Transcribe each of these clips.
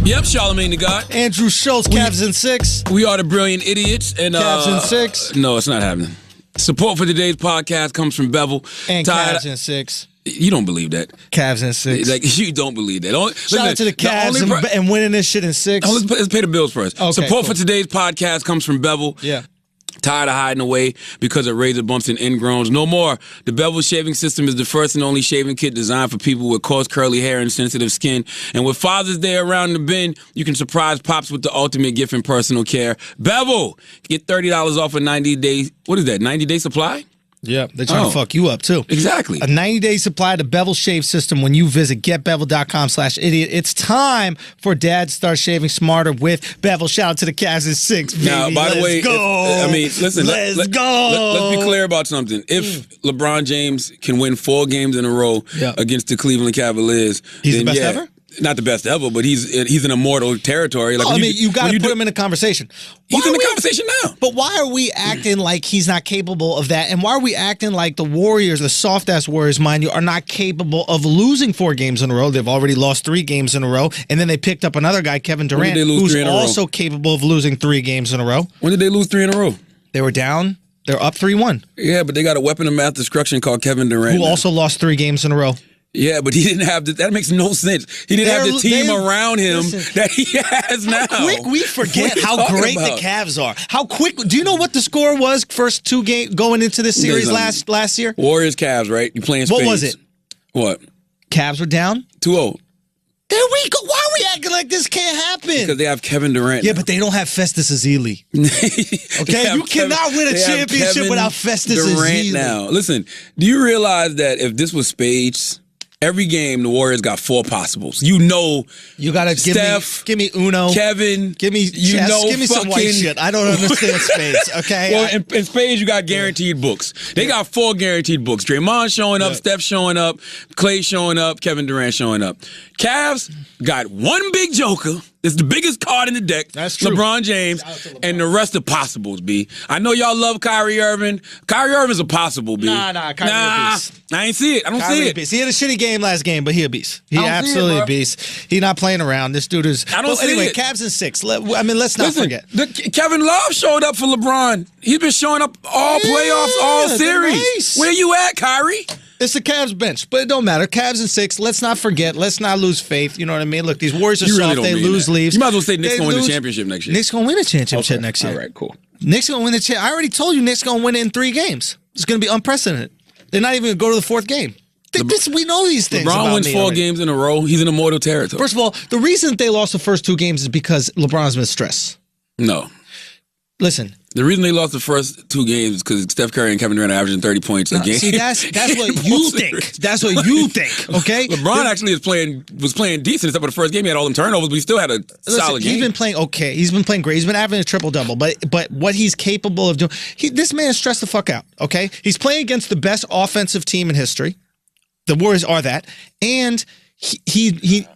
Yep, Charlamagne the God. Andrew Schultz, Cavs in 6. We are the Brilliant Idiots. And Cavs in 6. No, it's not happening. Support for today's podcast comes from Bevel. And Cavs in 6. You don't believe that. Cavs in 6. Like, you don't believe that. Shout out to the Cavs and winning this shit in 6. Let's pay the bills first. Okay, Support for today's podcast comes from Bevel. Yeah. Tired of hiding away because of razor bumps and ingrowns? No more. The Bevel shaving system is the first and only shaving kit designed for people with coarse, curly hair and sensitive skin. And with Father's Day around the bend, you can surprise Pops with the ultimate gift in personal care. Bevel! Get $30 off a 90-day, what is that, 90-day supply? Yeah, they're trying to fuck you up, too. Exactly. A 90-day supply of the Bevel Shave System when you visit getbevel.com/idiot. It's time for Dad to start shaving smarter with Bevel. Shout out to the Cavs in 6, baby. Now, by the way, listen, let's let's be clear about something. If LeBron James can win 4 games in a row against the Cleveland Cavaliers, he's the best ever? Not the best ever, but he's in immortal territory. Like, you got to put him in a conversation. He's in the conversation now. But why are we acting like he's not capable of that? And why are we acting like the Warriors, the soft-ass Warriors, mind you, are not capable of losing 4 games in a row? They've already lost 3 games in a row. And then they picked up another guy, Kevin Durant, who's also capable of losing 3 games in a row. When did they lose 3 in a row? They were down. They're up 3-1. Yeah, but they got a weapon of mass destruction called Kevin Durant. Who also lost 3 games in a row. Yeah, but he didn't have that makes no sense. He didn't have the team around him that he has now. How quick we forget how great the Cavs are. How quick? Do you know what the score was first 2 games going into this series last year? Warriors Cavs, right? You playing spades. What was it? What? Cavs were down 2-0. There we go. Why are we acting like this can't happen? Because they have Kevin Durant. Yeah, but they don't have Festus Ezeli. Okay, you cannot win a championship without Festus Ezeli. Now, listen. Do you realize that if this was spades? Every game, the Warriors got 4 possibles. You gotta give me Uno, Kevin, give me chess, give me some white shit. I don't understand spades. Okay. Well, in spades, you got guaranteed books. They got 4 guaranteed books. Draymond showing up, Steph showing up, Clay showing up, Kevin Durant showing up. Cavs got 1 big joker. It's the biggest card in the deck. That's true. LeBron James, and the rest are possibles, B. I know y'all love Kyrie Irving. Kyrie Irving's a possible, B. Nah, Kyrie a beast. I ain't see it. I don't see it. Beast. He had a shitty game last game, but he a beast. He absolutely a beast. He's not playing around. This dude is... I don't see it. Cavs in 6. Let's not forget. Kevin Love showed up for LeBron. He's been showing up all playoffs, all series. Nice. Where you at, Kyrie? It's the Cavs bench, but it don't matter. Cavs in 6. Let's not forget. Let's not lose faith. You know what I mean? Look, these Warriors are soft. They lose leaves. You might as well say Knicks going to win the championship next year. Knicks going to win a championship next year. All right, cool. Knicks going to win the championship. I already told you Knicks going to win it in 3 games. It's going to be unprecedented. They're not even going to go to the 4th game. We know these things. LeBron wins 4 games in a row. He's in immortal territory. First of all, the reason they lost the first 2 games is because LeBron's been stressed. No. Listen. The reason they lost the first 2 games is because Steph Curry and Kevin Durant are averaging 30 points a game. See, that's what you think. That's what you think, okay? LeBron actually was playing decent except for the first game. He had all them turnovers, but he still had a solid game. He's been playing okay. He's been playing great. He's been averaging a triple-double. But what he's capable of doing, this man is stressed the fuck out, okay? He's playing against the best offensive team in history. The Warriors are that. And he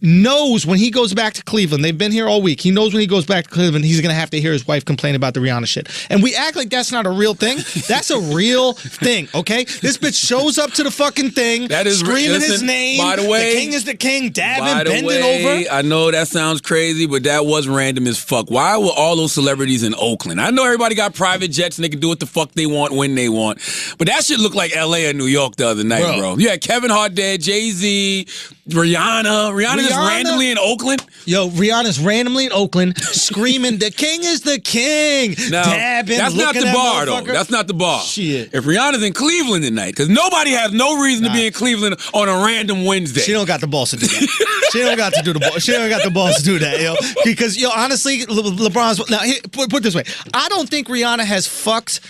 knows when he goes back to Cleveland, they've been here all week, he knows when he goes back to Cleveland, he's going to have to hear his wife complain about the Rihanna shit. And we act like that's not a real thing. That's a real thing, okay? This bitch shows up to the fucking thing, screaming his name. By the way, the king is the king, dabbing, bending over. I know that sounds crazy, but that was random as fuck. Why were all those celebrities in Oakland? I know everybody got private jets and they can do what the fuck they want when they want, but that shit looked like L.A. or New York the other night, bro. You had Kevin Hart there, Jay-Z, Rihanna just randomly in Oakland. Yo, Rihanna's randomly in Oakland screaming, "The king is the king!" Now, dabbing, that's not the bar, though. That's not the bar. Shit. If Rihanna's in Cleveland tonight, because nobody has no reason to be in Cleveland on a random Wednesday. She don't got the balls to do that. She don't got the balls to do that, yo. Because, honestly, LeBron's... Now, put it this way. I don't think Rihanna has fucked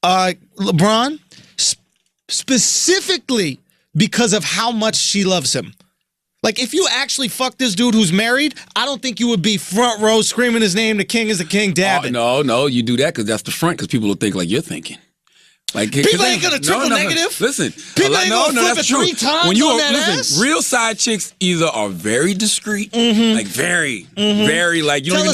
LeBron specifically because of how much she loves him. Like, if you actually fuck this dude who's married, I don't think you would be front row screaming his name, the king is the king, dabbing. No, you do that because that's the front, because people will think like you're thinking. Like, people ain't gonna triple negative. Listen, people ain't gonna flip it 3 times on that ass. Real side chicks either are very discreet, like very, like you don't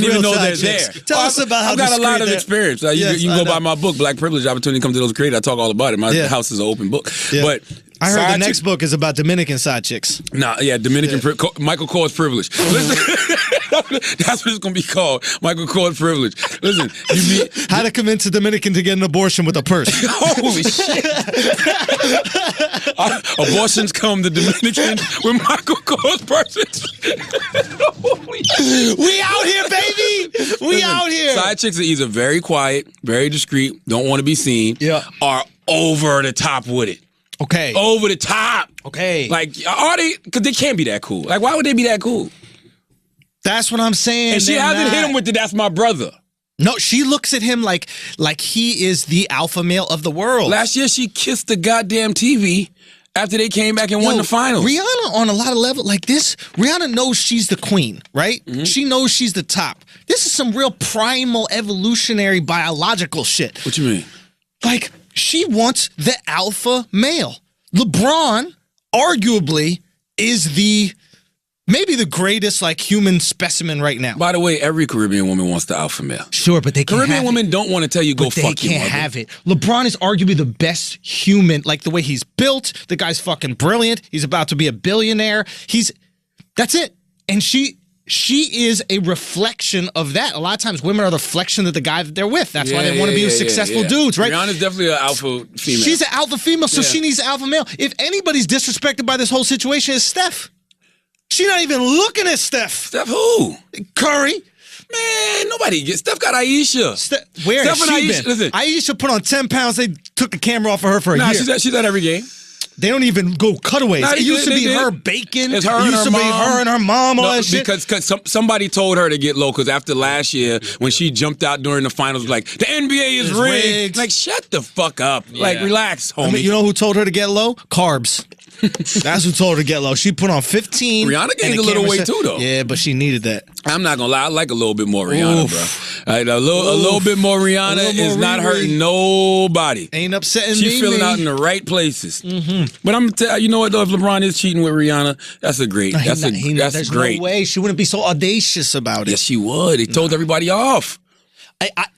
even know they're there. Tell us about how I've got a lot of experience. You can go buy my book, Black Privilege: Opportunity Comes to Those Created. I talk all about it. My house is an open book. Yeah. But I heard the Side next chick- book is about Dominican side chicks. Nah, yeah, Dominican Michael Kors privilege. Listen, that's what it's gonna be called. Michael Kors privilege. Listen, How to convince a Dominican to get an abortion with a purse. holy shit. Abortions come to Dominicans with Michael Kors purses. Holy shit. We out here, baby. We out here. Side chicks are either very quiet, very discreet, don't want to be seen, Yeah. or over the top with it. Okay. Over the top. Okay. Like, are they? Because they can't be that cool. Like, why would they be that cool? That's what I'm saying. And she They're hasn't hit not. him with the "that's my brother." No, she looks at him like he is the alpha male of the world. Last year, she kissed the goddamn TV after they came back and won the finals. Rihanna on a lot of levels like this. Rihanna knows she's the queen, right? Mm-hmm. She knows she's the top. This is some real primal, evolutionary, biological shit. What you mean? Like, she wants the alpha male. LeBron, arguably, is maybe the greatest like human specimen right now. By the way, every Caribbean woman wants the alpha male. Sure, but they can't Caribbean have women don't want to tell you go but they fuck your can't mother. have it. LeBron is arguably the best human. Like the way he's built, the guy's fucking brilliant. He's about to be a billionaire. That's it. And she is a reflection of that. A lot of times women are the reflection of the guy that they're with. That's why they want to be successful dudes, right? Rihanna's definitely an alpha female. She's an alpha female, so Yeah. she needs an alpha male. If anybody's disrespected by this whole situation, it's Steph. She's not even looking at Steph. Steph who? Curry. Man, nobody gets. Steph got Aisha. Where has Steph and she Aisha, been? listen. Aisha put on 10 pounds. They took the camera off of her for a Nah, year. she's at every game. They don't even go cutaways. Nah, It used to they be did. her bacon. It's her It and used her to be mom. her and her mom, all that shit. Because somebody told her to get low. Because after last year, when she jumped out during the finals, like the NBA is It's rigged. rigged. Like, shut the fuck up. Like, relax, homie. I mean, you know who told her to get low? Carbs. That's who told her to get low. She put on 15. Rihanna and gained the a little camera weight said- too, though. Yeah, but she needed that. I'm not gonna lie, I like a little bit more Rihanna, Oof. bro. All right, a little bit more Rihanna A little more is not Riri. hurting nobody. Ain't upsetting me. She's filling out in the right places. But I'm gonna tell you know what though, if LeBron is cheating with Rihanna, that's a great. That's There's great. no way she wouldn't be so audacious about it. Yes, she would. He told everybody off.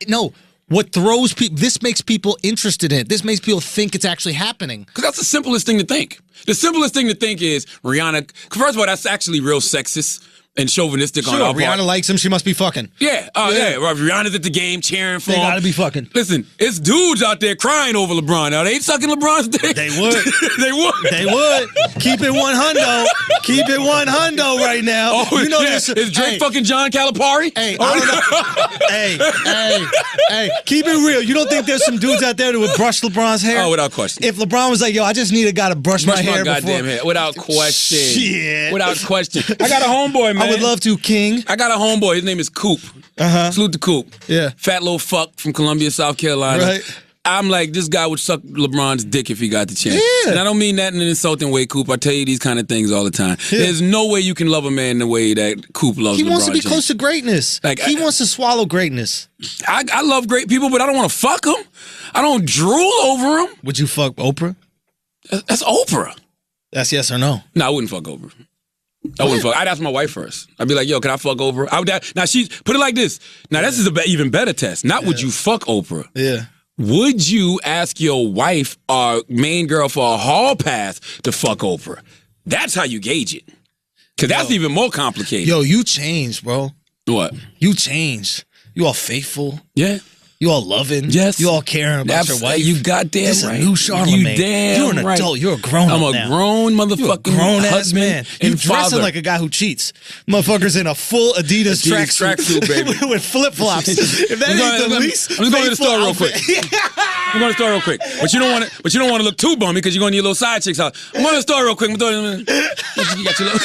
No. What throws people? This makes people interested in it. This makes people think it's actually happening. Because that's the simplest thing to think. The simplest thing to think is Rihanna. First of all, that's actually real sexist and chauvinistic on Sure, our Rihanna part. likes him. She must be fucking. Yeah, Right, Rihanna's at the game cheering for They him. gotta be fucking. Listen, it's dudes out there crying over LeBron. Now they ain't sucking LeBron's dick. They would. They would. They would. Keep it 100. Keep it 100 right now. Oh, you know yeah. this. Is Drake fucking John Calipari? Hey, I don't know. hey, keep it real. You don't think there's some dudes out there that would brush LeBron's hair? Oh, without question. If LeBron was like, yo, I just need a guy to brush my hair goddamn before. hair. Without question. Shit. Without question. I got a homeboy, man. I would love to, King. I got a homeboy. His name is Coop. Salute to Coop. Yeah. Fat little fuck from Columbia, South Carolina. Right. I'm like, this guy would suck LeBron's dick if he got the chance. Yeah. And I don't mean that in an insulting way, Coop. I tell you these kind of things all the time. Yeah. There's no way you can love a man the way that Coop loves He LeBron wants to be James. close to greatness. Like, he wants to swallow greatness. I love great people, but I don't want to fuck them. I don't drool over them. Would you fuck Oprah? That's Oprah. That's yes or no. No, I wouldn't fuck Oprah. I wouldn't fuck. I'd ask my wife first. I'd be like, yo, can I fuck Oprah? I would. Now, she's, put it like this. Now, this is an even better test. Not would you fuck Oprah. Yeah. Would you ask your wife or main girl for a hall pass to fuck Oprah? That's how you gauge it. Because that's even more complicated. Yo, you changed, bro. What? You changed. You all faithful. Yeah. You all loving. Yes. You all caring about your wife. You goddamn This right. a new Charlemagne. You damn You're an right. adult. You're a grown I'm up a now. grown motherfucking You're a grown ass husband man. You and dressing father. like a guy who cheats. Motherfucker's in a full Adidas tracksuit, baby. with flip flops. If that ain't the least, I'm just going to the faithful store real quick. outfit. I'm going to the store real quick. But you don't want to. But you don't want to look too bummy because you're going to need a little side chicks out. I'm going to the store real quick. You got your little.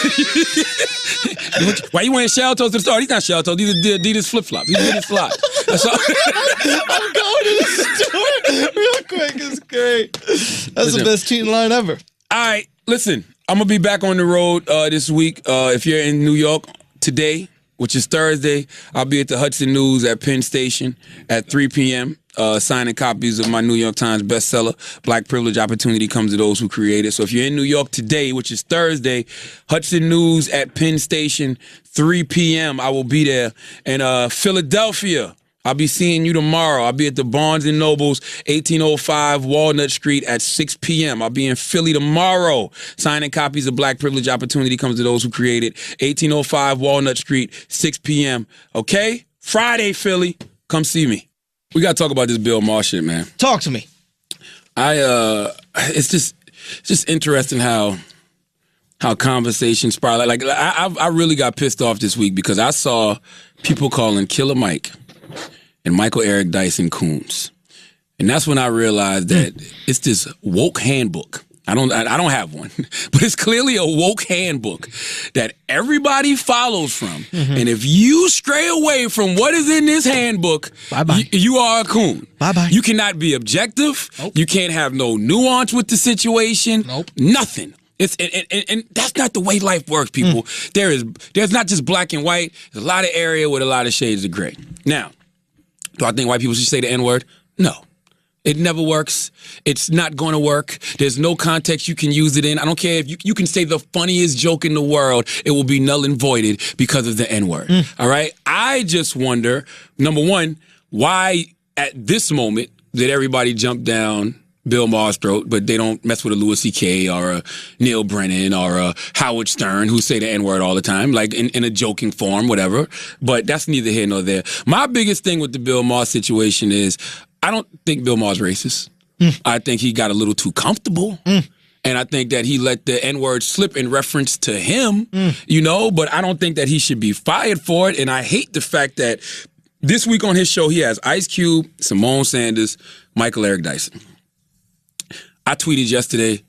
Why you wearing shell toes to the store? These not shell toes. These are Adidas flip flops. These are Adidas slides. That's all. I'm going to the store real quick. It's great. That's Listen. the best cheating line ever. All right, listen. I'm gonna be back on the road this week. If you're in New York today, which is Thursday, I'll be at the Hudson News at Penn Station at 3 p.m. Signing copies of my New York Times bestseller, Black Privilege Opportunity Comes to Those Who Create It. So if you're in New York today, which is Thursday, Hudson News at Penn Station, 3 p.m., I will be there. And Philadelphia, I'll be seeing you tomorrow. I'll be at the Barnes & Noble's, 1805 Walnut Street at 6 p.m. I'll be in Philly tomorrow. Signing copies of Black Privilege Opportunity comes to those who create it. 1805 Walnut Street, 6 p.m. Okay? Friday, Philly. Come see me. We got to talk about this Bill Maher shit, man. Talk to me. It's just interesting how conversations spiral. Like I really got pissed off this week because I saw people calling Killer Mike and Michael Eric Dyson coons. And that's when I realized that it's this woke handbook. I don't have one, but it's clearly a woke handbook that everybody follows from. Mm-hmm. And if you stray away from what is in this handbook, you are a coon. Bye-bye. You cannot be objective. Nope. You can't have no nuance with the situation. Nope. Nothing. And that's not the way life works, people. There's not just black and white. There's a lot of area with a lot of shades of gray. Now, do I think white people should say the N-word? No. It never works. It's not going to work. There's no context you can use it in. I don't care if you can say the funniest joke in the world. It will be null and voided because of the N-word. All right? I just wonder, number one, why at this moment did everybody jump down Bill Maher's throat, but they don't mess with a Louis C.K. or a Neil Brennan or a Howard Stern who say the N-word all the time, like in a joking form, whatever. But that's neither here nor there. My biggest thing with the Bill Maher situation is I don't think Bill Maher's racist. I think he got a little too comfortable. And I think that he let the N-word slip in reference to him, but I don't think that he should be fired for it. And I hate the fact that this week on his show, he has Ice Cube, Simone Sanders, Michael Eric Dyson. I tweeted yesterday,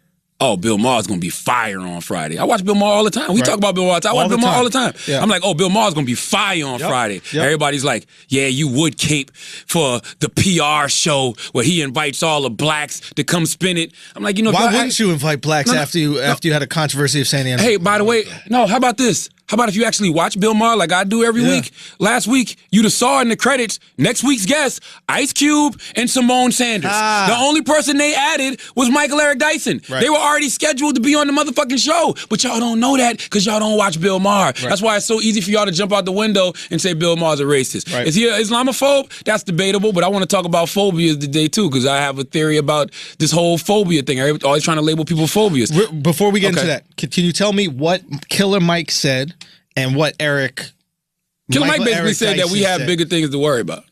Bill Maher's going to be fire on Friday. I watch Bill Maher all the time. We talk about Bill Maher. I watch Bill Maher all the time. Yeah. I'm like, Bill Maher's going to be fire on Friday. Yep. Everybody's like, yeah, you would cape for the PR show where he invites all the blacks to come spin it. I'm like, why wouldn't you invite blacks after you had a controversy of saying the Hey, by the way, how about this? How about if you actually watch Bill Maher like I do every week? Last week, you'd have saw in the credits, next week's guest, Ice Cube and Simone Sanders. The only person they added was Michael Eric Dyson. Right. They were already scheduled to be on the motherfucking show. But y'all don't know that because y'all don't watch Bill Maher. Right. That's why it's so easy for y'all to jump out the window and say Bill Maher's a racist. Right. Is he an Islamophobe? That's debatable, but I want to talk about phobias today too because I have a theory about this whole phobia thing. I'm always trying to label people phobias. Before we get into that, can you tell me what Killer Mike said and what Killer Mike basically said that we have bigger things to worry about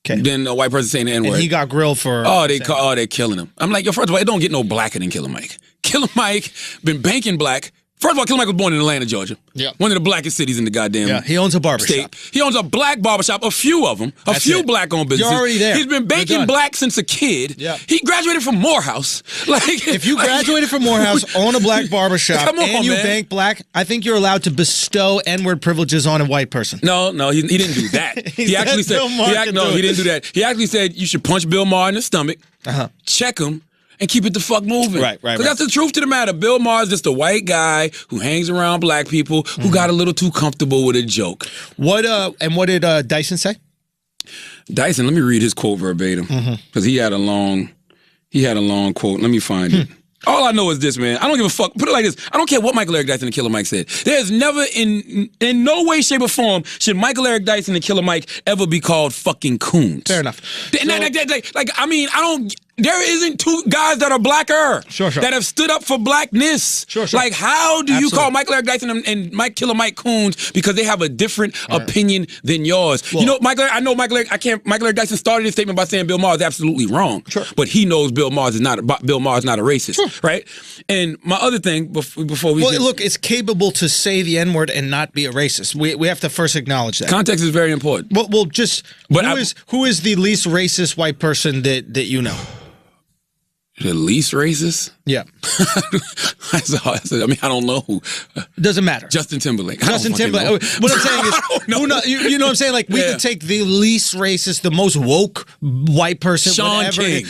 than a white person saying the N-word. And he got grilled for... they're killing him. I'm like, first of all, it don't get no blacker than Killer Mike. Killer Mike been banking black. First of all, Killer Mike was born in Atlanta, Georgia. Yeah. One of the blackest cities in the goddamn he owns a barbershop. He owns a black barbershop, a few of them, a few black-owned businesses. You're already there. He's been banking black since a kid. Yeah. He graduated from Morehouse. If you graduated from Morehouse, own a black barbershop, and you bank black, I think you're allowed to bestow N-word privileges on a white person. No, he didn't do that. He actually said, he didn't do that. He actually said you should punch Bill Maher in the stomach, check him, and keep it the fuck moving. Right. Because that's the truth to the matter. Bill Maher is just a white guy who hangs around black people who got a little too comfortable with a joke. What did Dyson say? Dyson, let me read his quote verbatim because he had a long quote. Let me find it. All I know is this, man. I don't give a fuck. Put it like this. I don't care what Michael Eric Dyson and Killer Mike said. There's never, in no way, shape, or form, should Michael Eric Dyson and Killer Mike ever be called fucking coons. Fair enough. There isn't two guys that are blacker that have stood up for blackness. Like, how do you call Michael Eric Dyson and Killer Mike coons because they have a different opinion than yours? Well, Michael Eric Dyson started his statement by saying Bill Maher is absolutely wrong, but he knows Bill Maher is not a racist, right? And my other thing before we look, it's capable to say the N-word and not be a racist. We have to first acknowledge that. Context is very important. Who is the least racist white person that you know? The least racist? Yeah. I don't know who. Doesn't matter. Justin Timberlake. Justin Timberlake. What I'm saying is, you know what I'm saying? Like, we could take the least racist, the most woke white person. Sean King,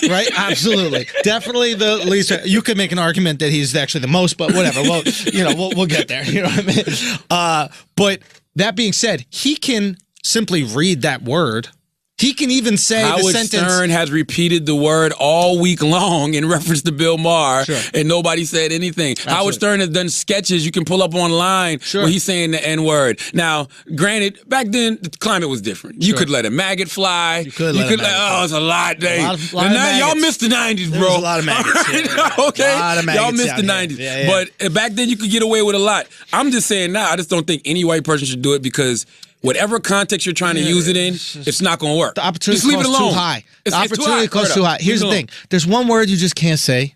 right? Absolutely. Definitely the least. You could make an argument that he's actually the most, but whatever. Well, we'll get there. You know what I mean? But that being said, he can simply read that word. He can even say Howard the sentence. Stern has repeated the word all week long in reference to Bill Maher, and nobody said anything. Absolutely. Howard Stern has done sketches you can pull up online where he's saying the N-word. Now, granted, back then the climate was different. You could let a maggot fly. You could let oh, it's a lot. Now y'all missed the 90s, bro. There's a lot of maggots. Okay, a lot of maggots y'all missed the 90s. Yeah. But back then you could get away with a lot. I'm just saying now, I just don't think any white person should do it because whatever context you're trying to use it in, it's not going to work. The opportunity cost too high. The opportunity cost too high. Here's the thing. There's one word you just can't say.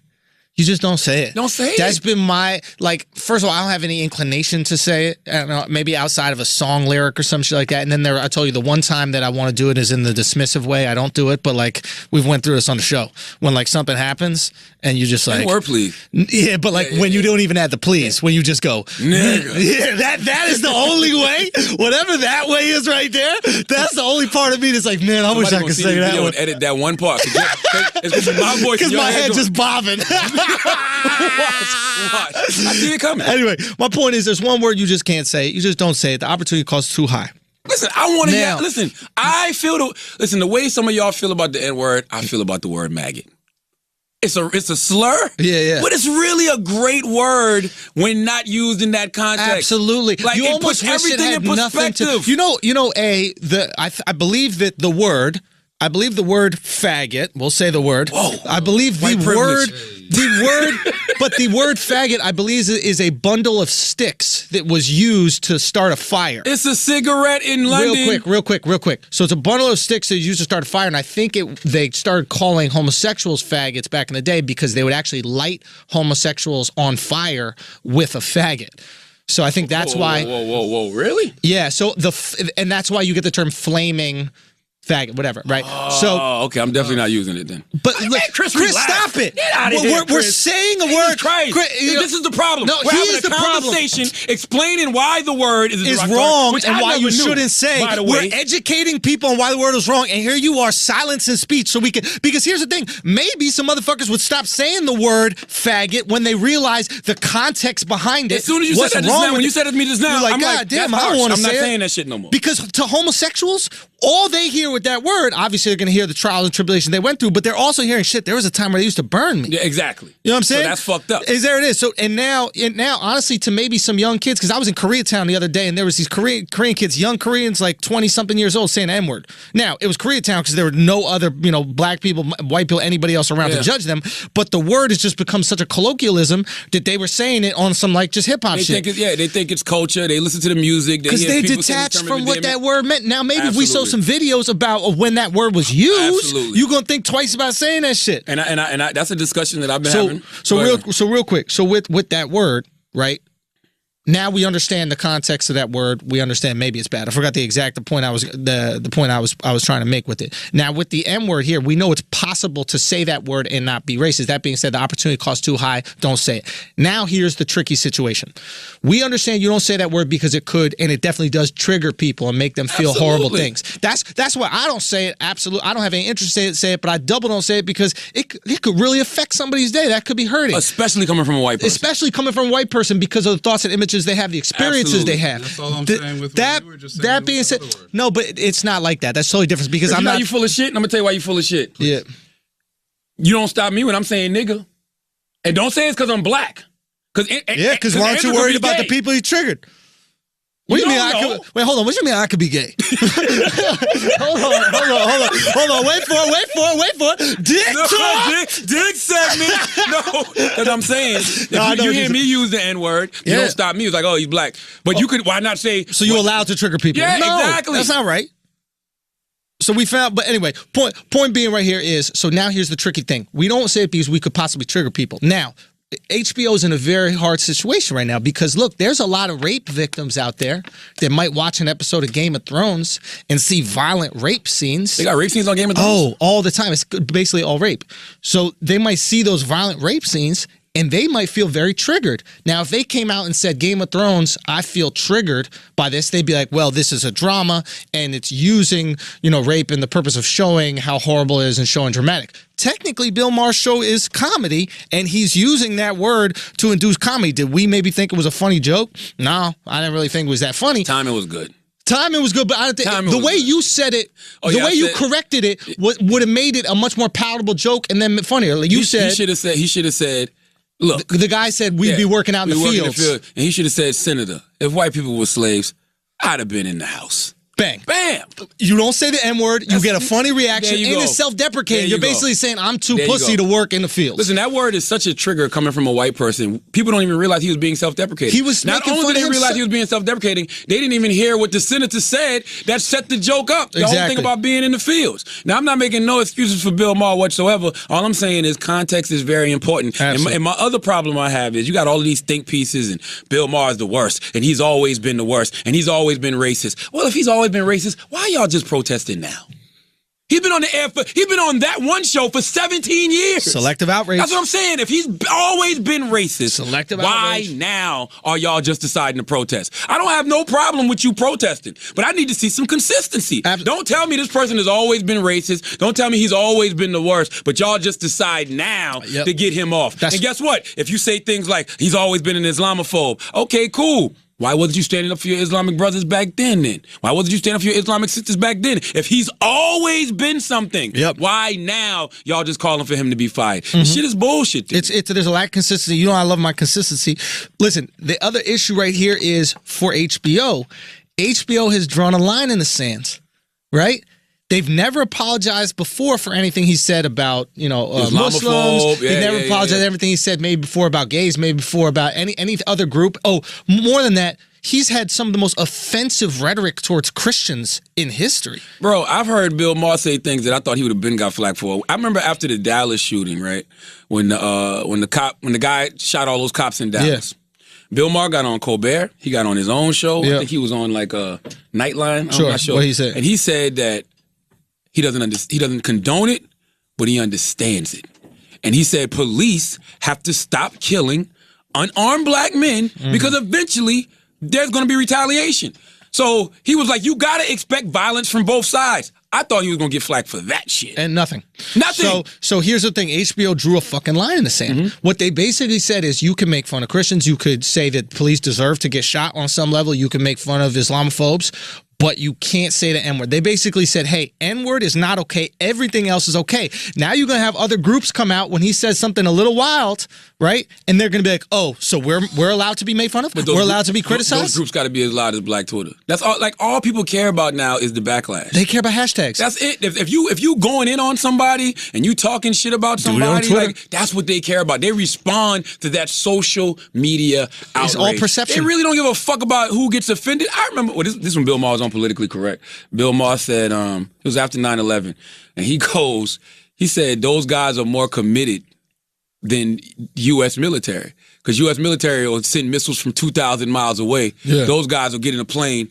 You just don't say it. Don't say it. That's been my, like, first of all, I don't have any inclination to say it. I don't know, maybe outside of a song lyric or some shit like that. And then I told you the one time that I want to do it is in the dismissive way. I don't do it, but like, we've went through this on the show. When like something happens and you just like. Word please. Yeah, but like when you don't even add the please, when you just go. Nigga. Yeah, that is the only way. Whatever that way is right there, that's the only part of me that's like, man, I wish I could say that one. Edit that one part. It's my voice. Because my head just bobbing. Watch. I see it coming. Anyway, my point is there's one word you just can't say. You just don't say it. The opportunity cost too high. Listen, I want to listen, I feel the way some of y'all feel about the N-word, I feel about the word maggot. It's a slur. Yeah. But it's really a great word when not used in that context. Absolutely. Like you it almost puts everything in perspective. I believe that the word faggot, we'll say the word. Whoa. I believe the word faggot, I believe, is a bundle of sticks that was used to start a fire. It's a cigarette in London. Real quick. So it's a bundle of sticks that was used to start a fire, and I think they started calling homosexuals faggots back in the day because they would actually light homosexuals on fire with a faggot. So I think that's why. Whoa, really? Yeah. So and that's why you get the term flaming faggot, whatever, right? Oh, okay. I'm definitely not using it then. But look, Chris, stop it. Get out of here, we're saying a word. This is the problem. No, we're having the a conversation explaining why the word is wrong word, and why you shouldn't say. By the way, we're educating people on why the word is wrong, and here you are silencing speech so we can. Because here's the thing: maybe some motherfuckers would stop saying the word faggot when they realize the context behind it. As soon as you said that just now, when you said it to me just now, you're like, I'm God like, damn, I don't want to say it. I'm not saying that shit no more. Because to homosexuals, all they hear with that word, obviously they're going to hear the trials and tribulations they went through, but they're also hearing shit. There was a time where they used to burn me. Yeah, exactly. You know what I'm saying? So that's fucked up. There it is. So and now, honestly, to maybe some young kids, because I was in Koreatown the other day, and there was these Korean kids, young Koreans, like 20-something years old, saying the N-word. Now it was Koreatown because there were no other, black people, white people, anybody else around to judge them. But the word has just become such a colloquialism that they were saying it on some like just hip hop shit. They think it's culture. They listen to the music. Because they detached from what that word meant. Now maybe if we saw some videos about when that word was used, you're gonna think twice about saying that shit. And that's a discussion that I've been having. So real quick. So with that word, right? Now we understand the context of that word. We understand maybe it's bad. I forgot the point I was trying to make with it. Now with the M word here, we know it's possible to say that word and not be racist. That being said, the opportunity cost too high. Don't say it. Now here's the tricky situation. We understand you don't say that word because it could, and it definitely does trigger people and make them feel horrible things. That's why I don't say it. Absolutely, I don't have any interest in say it, but I double don't say it because it could really affect somebody's day. That could be hurting, especially coming from a white person. Especially coming from a white person because of the thoughts and images they have, the experiences they have. That's all I'm saying with that. What you were just saying. That being said, no, but it's not like that. That's totally different because I'm not. You full of shit. And I'm gonna tell you why you full of shit. Yeah. You don't stop me when I'm saying nigga, and don't say it's because I'm black. Because why aren't you worried about the people you triggered? What do you mean I could? Wait, hold on. What do you mean I could be gay? Hold on. Wait for it. Dick segment. No, because I'm saying, if you hear me use the N-word, you don't stop me. It's like, oh, he's black. But you could, why not say? So you're allowed to trigger people? Yeah, no, exactly. That's not right. So we found, but anyway, point being right here is, so now here's the tricky thing. We don't say it because we could possibly trigger people. Now, HBO is in a very hard situation right now because, look, there's a lot of rape victims out there that might watch an episode of Game of Thrones and see violent rape scenes. They got rape scenes on Game of Thrones? Oh, all the time. It's basically all rape. So they might see those violent rape scenes and they might feel very triggered. Now, if they came out and said, Game of Thrones, I feel triggered by this, they'd be like, well, this is a drama and it's using, rape in the purpose of showing how horrible it is and showing dramatic. Technically, Bill Maher's show is comedy, and he's using that word to induce comedy. Did we maybe think it was a funny joke? No, I didn't really think it was that funny. Timing was good. Timing was good, but I don't think the way you said it, the way you corrected it, would have made it a much more palatable joke and then funnier. Like you said, he should have said, look, the guy said we'd be working out in the fields, and he should have said, Senator, if white people were slaves, I'd have been in the house. Bang. Bam. You don't say the N-word, you get a funny reaction, and it's self-deprecating. You're basically saying, I'm too pussy to work in the field. Listen, that word is such a trigger coming from a white person. People don't even realize he was being self-deprecating. He was Not only did they realize he was being self-deprecating, they didn't even hear what the senator said that set the joke up. The whole thing about being in the fields. Now, I'm not making no excuses for Bill Maher whatsoever. All I'm saying is context is very important. And my other problem I have is you got all of these think pieces and Bill Maher is the worst, and he's always been the worst, and he's always been racist. Well, if he's always been racist, why y'all just protesting now? He's been on the air he's been on that one show for 17 years. Selective outrage. That's what I'm saying. If he's always been racist, why outrage. now are y'all just deciding to protest? I don't have no problem with you protesting, but I need to see some consistency. Don't tell me this person has always been racist. Don't tell me he's always been the worst, but y'all just decide now to get him off. And guess what? If you say things like, he's always been an Islamophobe, okay, cool. Why wasn't you standing up for your Islamic brothers back then? Why wasn't you standing up for your Islamic sisters back then? If he's always been something, why now y'all just calling for him to be fired? This shit is bullshit. There's a lack of consistency. You know I love my consistency. Listen, the other issue right here is for HBO. HBO has drawn a line in the sand, right? They've never apologized before for anything he said about, Muslims. They never apologized for everything he said maybe before about gays, maybe before about any other group. Oh, more than that, he's had some of the most offensive rhetoric towards Christians in history. Bro, I've heard Bill Maher say things that I thought he would have been got flack for. I remember after the Dallas shooting, right? When the guy shot all those cops in Dallas. Yeah. Bill Maher got on Colbert. He got on his own show. I think he was on like a Nightline. Sure. What he said? And he said that he doesn't condone it, but he understands it. And he said police have to stop killing unarmed black men because eventually there's going to be retaliation. So he was like, you got to expect violence from both sides. I thought he was going to get flack for that shit. And nothing. Nothing. So here's the thing. HBO drew a fucking line in the sand. What they basically said is you can make fun of Christians. You could say that police deserve to get shot on some level. You can make fun of Islamophobes. But you can't say the N-word. They basically said, hey, N-word is not okay. Everything else is okay. Now you're going to have other groups come out when he says something a little wild, right? And they're going to be like, oh, so we're allowed to be made fun of? We're allowed to be criticized? Those groups got to be as loud as Black Twitter. That's all. Like, all people care about now is the backlash. They care about hashtags. That's it. If you going in on somebody and you talking shit about somebody, like, that's what they care about. They respond to that social media outrage. It's all perception. They really don't give a fuck about who gets offended. I remember, this one Bill Maher was on Politically Correct. Bill Maher said, it was after 9/11, and he said those guys are more committed than U.S. military, because U.S. military will send missiles from 2,000 miles away. Yeah. Those guys will get in a plane,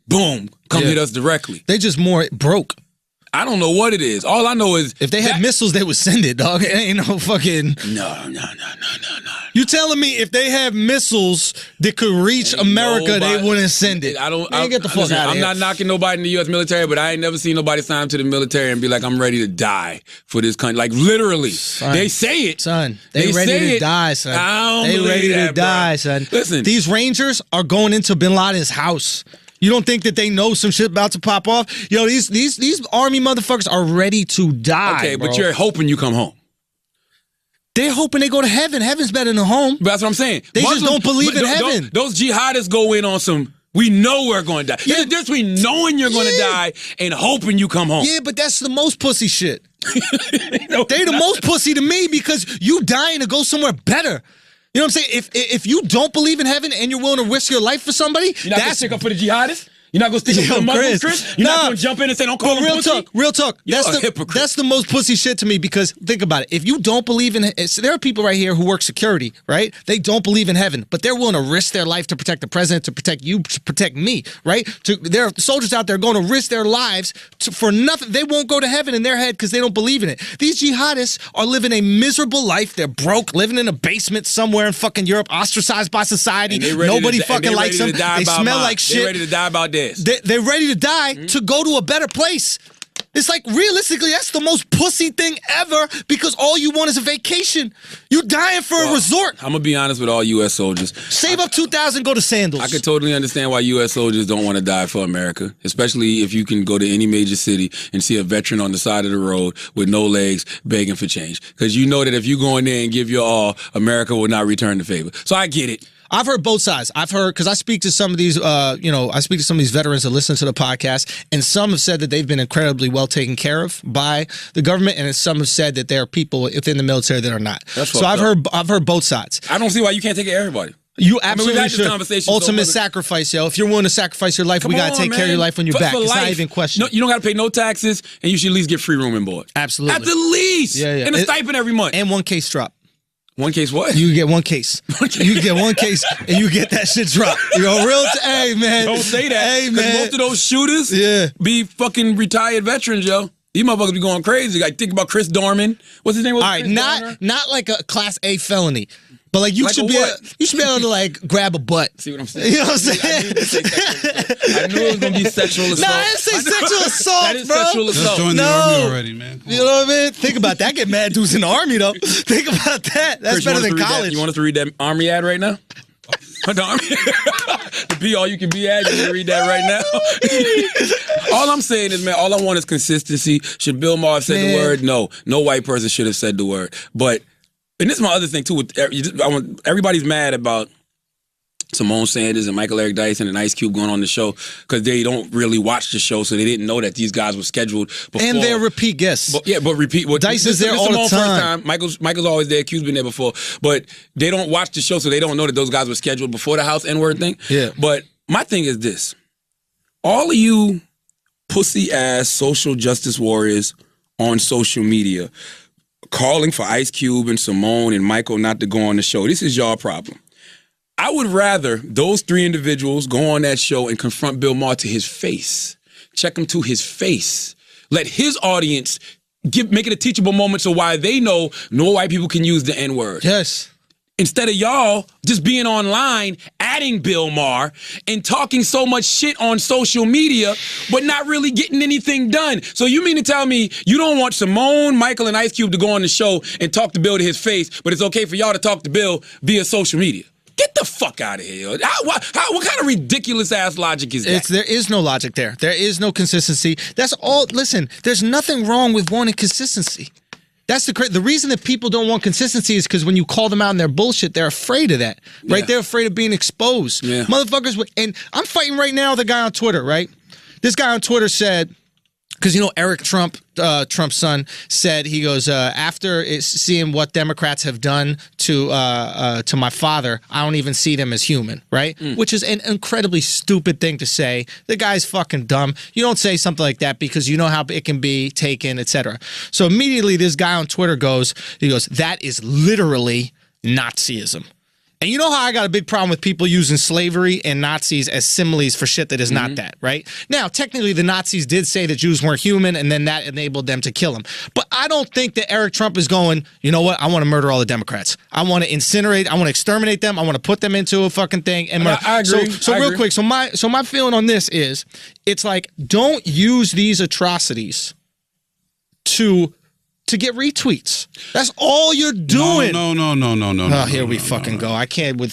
boom, come hit us directly. They just more broke. I don't know what it is. All I know is if they had missiles, they would send it, dog. It ain't no fucking. No. You telling me if they have missiles that could reach America, they wouldn't send it? Get the fuck out of here. I'm not knocking nobody in the U.S. military, but I ain't never seen nobody sign up to the military and be like, I'm ready to die for this country. Like, literally. Son, they say it. Son, they ready to die, son. They ready to die, son. Listen. These Rangers are going into Bin Laden's house. You don't think that they know some shit about to pop off? Yo, these army motherfuckers are ready to die. Okay, but you're hoping you come home. They're hoping they go to heaven. Heaven's better than home. But that's what I'm saying. They just don't believe in heaven. Those jihadists go in on some, we know we're going to die. There's a difference between knowing you're going to die and hoping you come home. Yeah, but that's the most pussy shit. They the most pussy to me because you dying to go somewhere better. You know what I'm saying? If you don't believe in heaven and you're willing to risk your life for somebody, you're not going to stick up for the jihadists? You're not going to stick up for the Muslims, Chris? You're not going to jump in and say, don't call them pussy? Real talk. You're a hypocrite. That's the most pussy shit to me because think about it. If you don't believe in there are people right here who work security, right? They don't believe in heaven, but they're willing to risk their life to protect the president, to protect you, to protect me, right? There are soldiers out there going to risk their lives for nothing. They won't go to heaven in their head because they don't believe in it. These jihadists are living a miserable life. They're broke, living in a basement somewhere in fucking Europe, ostracized by society. Nobody fucking likes them. They smell like shit. They're ready to die about this. They're ready to die to go to a better place. It's like, realistically, that's the most pussy thing ever because all you want is a vacation. You dying for a resort. I'm going to be honest with all U.S. soldiers. Save up $2,000, go to Sandals. I could totally understand why U.S. soldiers don't want to die for America, especially if you can go to any major city and see a veteran on the side of the road with no legs begging for change. Because you know that if you go in there and give your all, America will not return the favor. So I get it. I've heard both sides. I've heard, because I speak to some of these, I speak to some of these veterans that listen to the podcast, and some have said that they've been incredibly well taken care of by the government, and some have said that there are people within the military that are not. So I've heard both sides. I don't see why you can't take care of everybody. You absolutely we've had this conversation Ultimate sacrifice, yo. If you're willing to sacrifice your life, we got to take care of your life when you're back. It's not even a question. No, you don't got to pay no taxes, and you should at least get free room and board. Absolutely. At the least. Yeah. And a stipend every month. And one case drop. One case what? You get one case. You get one case, and you get that shit dropped. Hey, man. Don't say that. Hey, man. Most of those shooters be fucking retired veterans, yo. These motherfuckers be going crazy. Like, think about Chris Dorman. What's his name? All right, not like a Class A felony. But like you should be able to like grab a butt. See what I'm saying? You know what I'm saying? I knew it was gonna be sexual assault. Nah, I didn't say sexual assault, that is bro. sexual assault. Just join the army already, man. You know what I mean? Think about that. Get mad dudes in the army though. Think about that. That's Chris, better than college. You want us to read that army ad right now? The be all you can be ad. You want to read that right now? All I'm saying is, man, all I want is consistency. Should Bill Maher have said the word? No. No white person should have said the word. But and this is my other thing too. Everybody's mad about Simone Sanders and Michael Eric Dyson and Ice Cube going on the show because they don't really watch the show, so they didn't know that these guys were scheduled before. And they're repeat guests. But repeat. Dyson's there all the time. Michael's always there. Cube's been there before, but they don't watch the show, so they don't know that those guys were scheduled before the House N-word thing. Yeah. But my thing is this: all of you pussy ass social justice warriors on social media calling for Ice Cube and Simone and Michael not to go on the show. This is y'all problem. I would rather those three individuals go on that show and confront Bill Maher to his face. Check him to his face. Let his audience make it a teachable moment so why they know no white people can use the N-word. Yes. Instead of y'all just being online, adding Bill Maher and talking so much shit on social media, but not really getting anything done. So you mean to tell me you don't want Simone, Michael, and Ice Cube to go on the show and talk to Bill to his face, but it's okay for y'all to talk to Bill via social media? Get the fuck out of here. What kind of ridiculous ass logic is that? There is no logic there. There is no consistency. That's all. Listen, there's nothing wrong with wanting consistency. That's the reason that people don't want consistency is because when you call them out on their bullshit, they're afraid of that, right? Yeah. They're afraid of being exposed. Yeah. Motherfuckers, and I'm fighting right now with the guy on Twitter, right? This guy on Twitter said, because Eric Trump, Trump's son, said, he goes, after seeing what Democrats have done to my father, I don't even see them as human, right? Which is an incredibly stupid thing to say. The guy's fucking dumb. You don't say something like that because you know how it can be taken, etc. So immediately this guy on Twitter goes, that is literally Nazism. And you know how I got a big problem with people using slavery and Nazis as similes for shit that is not that, right? Now, technically, the Nazis did say that Jews weren't human, and then that enabled them to kill them. But I don't think that Eric Trump is going, you know what, I want to murder all the Democrats. I want to incinerate, I want to exterminate them, I want to put them into a fucking thing. And I agree. So real quick, so my feeling on this is, it's like, don't use these atrocities to get retweets. That's all you're doing. No. Oh, here we fucking go. I can't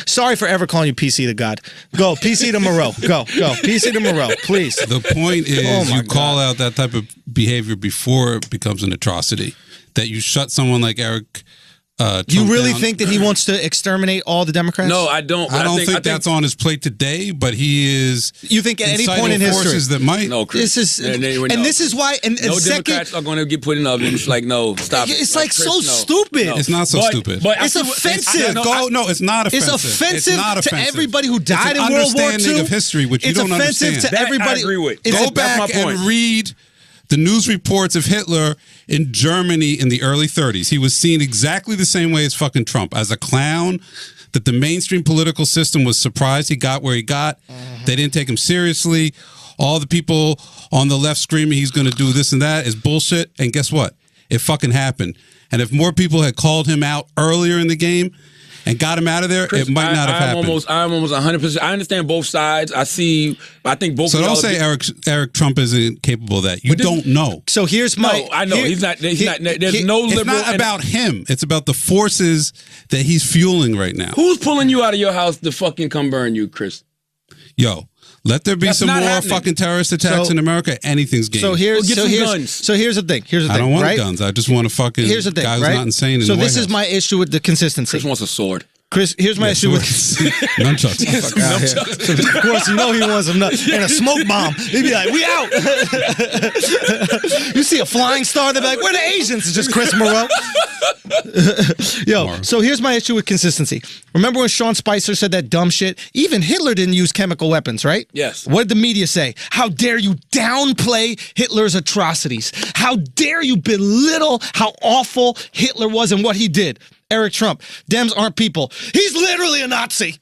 sorry for ever calling you PC to God. Go, PC to Moreau. Go. PC to Moreau, please. The point is you call out that type of behavior before it becomes an atrocity. That you shut someone like Eric Trump you really down. think that he wants to exterminate all the Democrats? No, I don't. I don't think that's on his plate today, but he is. You think at any point in history that might? No, Chris. This is, this is why. And no Democrats are going to get put in ovens. Like, no, stop. It's like so stupid. No. It's not so stupid. But it's offensive. No, it's not offensive. It's offensive, it's not offensive to everybody who died in World War II. It's an understanding of history, which you don't understand. It's offensive to everybody. I agree with. Go back and read the news reports of Hitler in Germany in the early 30s. He was seen exactly the same way as fucking Trump, as a clown, that the mainstream political system was surprised he got where he got. They didn't take him seriously. All the people on the left screaming he's going to do this and that is bullshit. And guess what? It fucking happened. And if more people had called him out earlier in the game and got him out of there, Chris, it might not have happened. I'm almost 100%. I understand both sides. I think both. So of don't y'all say Eric Trump isn't capable of that. You don't know. So here's my. No, I know he's not. There's no liberal. It's not about him. It's about the forces that he's fueling right now. Who's pulling you out of your house to fucking come burn you, Chris? Yo, let there be That's some more not happening. fucking terrorist attacks in America. Anything's game. So here's Well, get some guns. So here's the thing. Here's the thing. I don't want right? guns. I just want a fucking Here's the thing, guy who's right? not insane in so the White this is House. my issue with the consistency. Chris wants a sword. Chris, here's my issue with. Nunchucks. Of course, you know he wants them nuts. And a smoke bomb. He'd be like, we out. You see a flying star, they'd be like, where the Asians? It's just Chris Moreau. Yo, so here's my issue with consistency. Remember when Sean Spicer said that dumb shit? Even Hitler didn't use chemical weapons, right? Yes. What did the media say? How dare you downplay Hitler's atrocities? How dare you belittle how awful Hitler was and what he did? Eric Trump, Dems aren't people. He's literally a Nazi.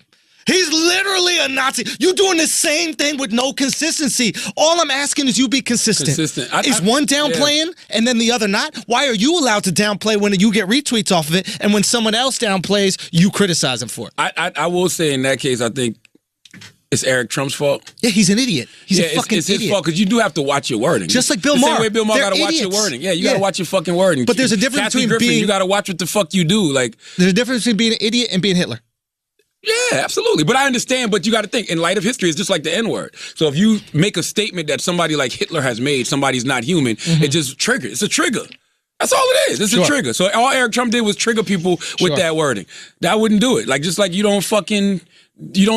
He's literally a Nazi. You're doing the same thing with no consistency. All I'm asking is you be consistent. Is one downplaying and then the other not? Why are you allowed to downplay when you get retweets off of it, and when someone else downplays, you criticize him for it? I will say in that case, I think it's Eric Trump's fault. Yeah, he's an idiot. He's a fucking it's idiot. his fault because you do have to watch your wording. Just like Bill the Maher. Same way Bill Maher They're got to watch your idiots. wording. Yeah, you got to watch your fucking wording. But there's a difference Kathy between Griffin, being. You got to watch what the fuck you do. Like, there's a difference between being an idiot and being Hitler. yeah, absolutely. But I understand. But you got to think in light of history, it's just like the N-word. So if you make a statement that somebody like Hitler has made, somebody's not human, it just triggers. It's a trigger. That's all it is. It's a trigger. So all Eric Trump did was trigger people with that wording. That wouldn't do it. Like just like you don't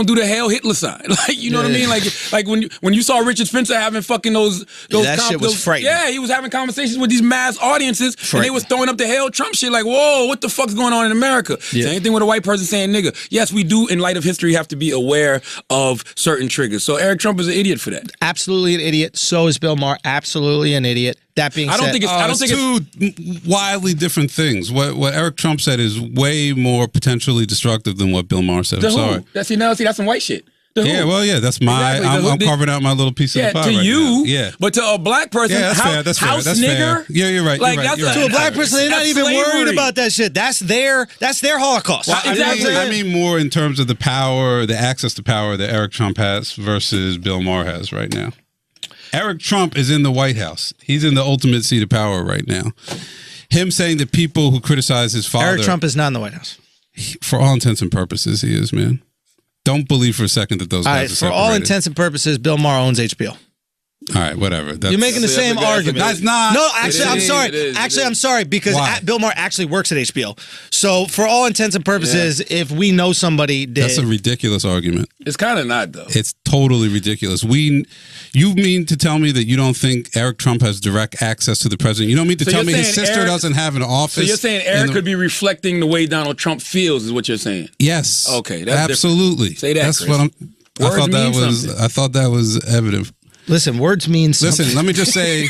do the Hail Hitler sign. Like, you know what I mean? Like when you saw Richard Spencer having fucking those that shit was frightening. Yeah, he was having conversations with these mass audiences and they was throwing up the Hail Trump shit like, whoa, what the fuck's going on in America? Yeah. Same thing with a white person saying nigga. Yes, we do in light of history have to be aware of certain triggers. So Eric Trump is an idiot for that. Absolutely an idiot. So is Bill Maher. Absolutely an idiot. That being said, I don't think it's two wildly different things. What Eric Trump said is way more potentially destructive than what Bill Maher said. I'm sorry. That's some white shit. That's my. Exactly. I'm carving out my little piece of the pie to right you. now. Yeah, but to a black person, that's fair. That's fair. house That's nigger. Fair. Yeah, you're right. Like, you're right. You're right. to a black person, they're not That's even slavery. worried about that shit. That's their Holocaust. Well, Exactly. I mean more in terms of the power, the access to power that Eric Trump has versus Bill Maher has right now. Eric Trump is in the White House. He's in the ultimate seat of power right now. Him saying that people who criticize his father... Eric Trump is not in the White House. For all intents and purposes, he is, man. Don't believe for a second that those guys are for all separated. intents and purposes, Bill Maher owns HBO. All right, whatever. You're making the same argument. That's not. No, actually, I'm sorry. It is. Actually, I'm sorry because Why? Bill Maher actually works at HBO. So, for all intents and purposes, if we know somebody did, That's a ridiculous argument. It's kind of not though. It's totally ridiculous. You mean to tell me that you don't think Eric Trump has direct access to the president? You don't mean to tell me his sister doesn't have an office? So you're saying Eric could be reflecting the way Donald Trump feels, is what you're saying? Yes. Okay, that's absolutely. Different. Say that. That's Chris. what I'm. Words I thought that was evident. listen, words mean something. Listen, let me just say.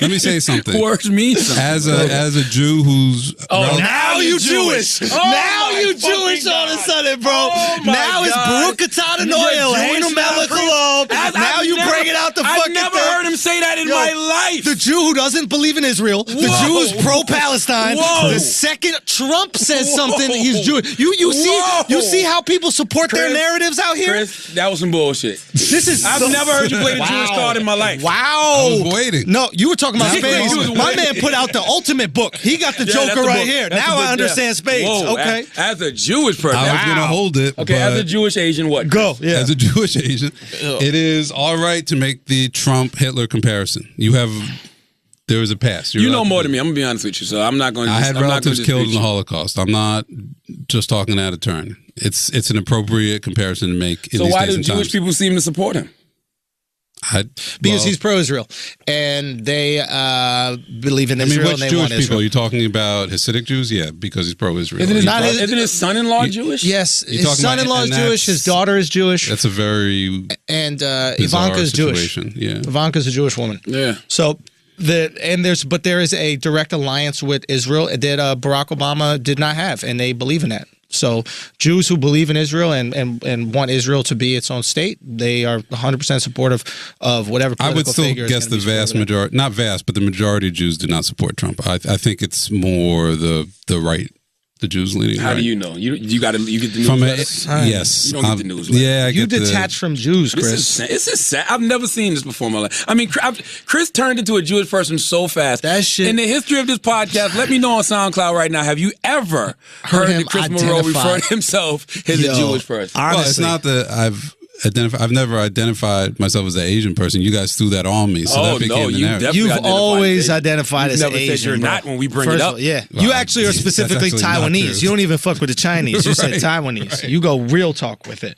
Let me say something. Words mean something. As a Jew who's Now you Jewish. Now you Jewish all of a sudden, bro. Now it's Baruch atah Noel. Ain't Melech Shalom. Now you bring it out the fucking I've never heard him say that in my life. The Jew who doesn't believe in Israel. The Jew who's pro-Palestine. The second Trump says something, he's Jewish. You see how people support their narratives out here? Chris, that was some bullshit. I've never heard you play the Jewish card in my life. Wow. I was waiting. No, you were talking about spades. he was My waiting. man put out the ultimate book. He got the Yeah, Joker that's the right book. here. That's Now the book, I understand spades. Whoa, Okay. As a Jewish person. I was going to hold it. Okay, but as a Jewish Asian, what? Go. Yeah. As a Jewish Asian, it is all right to make the Trump-Hitler comparison. There is a past. You know more than me. I'm going to be honest with you, so I'm not going to. I had relatives killed in the Holocaust. I'm not just talking out of turn. It's an appropriate comparison to make in So these why days do and Jewish times. people seem to support him? Because he's pro-Israel, and they believe in Israel. which and they Jewish want people? Israel. Are you talking about Hasidic Jews? Yeah, because he's pro-Israel. Isn't his son-in-law Jewish? Yes, You're his talking son-in-law about- is and Jewish. His that's- daughter is Jewish, That's a very and bizarre Ivanka's Jewish. situation. Yeah. Ivanka's a Jewish woman. Yeah. So there is a direct alliance with Israel that Barack Obama did not have, and they believe in that. So Jews who believe in Israel and want Israel to be its own state, they are 100% supportive of whatever I political would still figure is guess gonna the be vast supportive. majority, not vast, but the majority of Jews do not support Trump. I think it's more the right The Jews leading. How right? do you know? You get the news. From You yes, don't get the news letter. Yeah, I You get detach from Jews, Chris. This is sad. I've never seen this before in my life. I mean, Chris turned into a Jewish person so fast. That shit. In the history of this podcast, let me know on SoundCloud right now. Have you ever heard him that Chris Monroe identify. refer to himself as a Jewish person? Well, it's not that I've never identified myself as an Asian person. You guys threw that on me, so that became the narrative. definitely You've identified always as Asian. identified as You've never Asian. said you're bro. not when we bring First it of up. all, yeah. Well, You actually are that's specifically actually not Taiwanese. true. You don't even fuck with the Chinese. You said Right. Taiwanese. Right. You go real talk with it.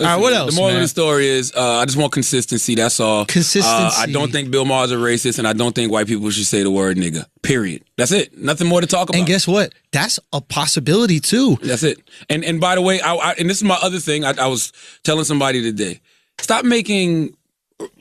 All right, what else, The moral man? of the story is I just want consistency. That's all. Consistency. I don't think Bill Maher's a racist, and I don't think white people should say the word nigga. Period. That's it. Nothing more to talk about. And guess what? That's a possibility too. That's it. And by the way, and this is my other thing. I was telling somebody today. Stop making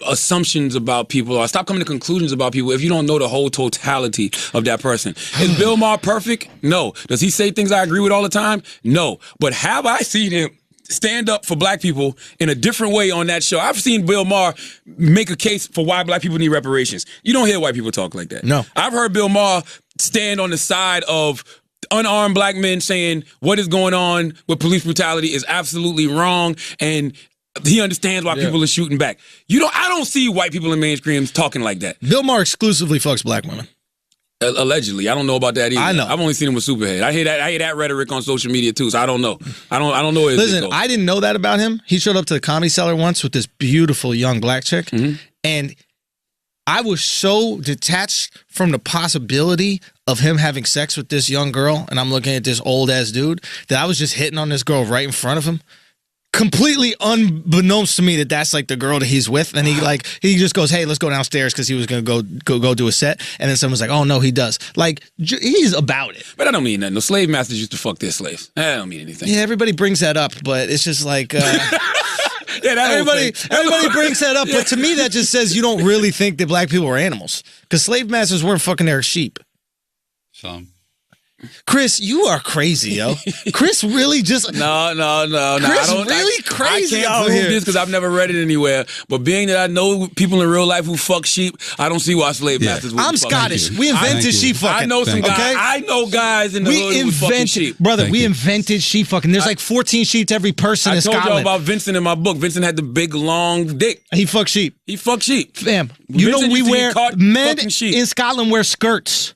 assumptions about people or stop coming to conclusions about people if you don't know the whole totality of that person. Is Bill Maher perfect? No. Does he say things I agree with all the time? No. But have I seen him stand up for black people in a different way on that show? I've seen Bill Maher make a case for why black people need reparations. You don't hear white people talk like that. No. I've heard Bill Maher stand on the side of unarmed black men saying what is going on with police brutality is absolutely wrong, and he understands why people are shooting back. I don't see white people in mainstreams talking like that. Bill Maher exclusively fucks black women. Allegedly, I don't know about that either. I know. I've only seen him with Superhead. I hear that rhetoric on social media too. So I don't know. I don't know. Listen, I didn't know that about him. He showed up to the Comedy Cellar once with this beautiful young black chick, and I was so detached from the possibility of him having sex with this young girl, and I'm looking at this old ass dude, that I was just hitting on this girl right in front of him. Completely unbeknownst to me that that's like the girl that he's with, and he just goes, "Hey, let's go downstairs," because he was gonna go do a set, and then someone's like, "Oh no, he does." Like he's about it. But I don't mean that. No, slave masters used to fuck their slaves. That don't mean anything. Yeah, everybody brings that up, but it's just like Yeah, that everybody brings that up. But to me, that just says you don't really think that black people are animals, because slave masters weren't fucking their sheep. Some. Chris, you are crazy, yo. Chris really just No. Chris really crazy I can't out prove here. this because I've never read it anywhere. But being that I know people in real life who fuck sheep, I don't see why slave masters would I'm fuck Scottish. sheep. We Thank invented you. sheep fucking. I know some Thank you. guys. Okay? I know guys in the We hood who fucking invented, sheep. brother. Thank we you. invented sheep fucking. There's like 14 sheep to every person I in told y'all Scotland. about Vincent in my book. Vincent had the big long dick. He fucked sheep. He fucked sheep. Fam, you know Vincent we used to get wear caught men fucking sheep. in Scotland wear skirts.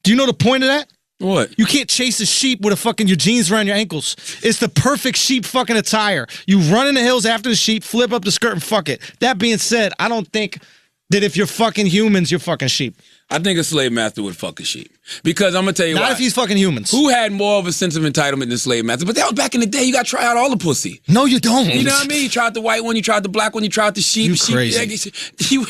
Do you know the point of that? What? You can't chase a sheep with your jeans around your ankles. It's the perfect sheep fucking attire. You run in the hills after the sheep, flip up the skirt and fuck it. That being said, I don't think that if you're fucking humans, you're fucking sheep. I think a slave master would fuck a sheep. Because I'm going to tell you Not why. if he's fucking humans. Who had more of a sense of entitlement than slave masters? But that was back in the day. You got to try out all the pussy. No, you don't. You know what I mean? You tried the white one, you tried the black one, you tried the sheep. You sheep crazy.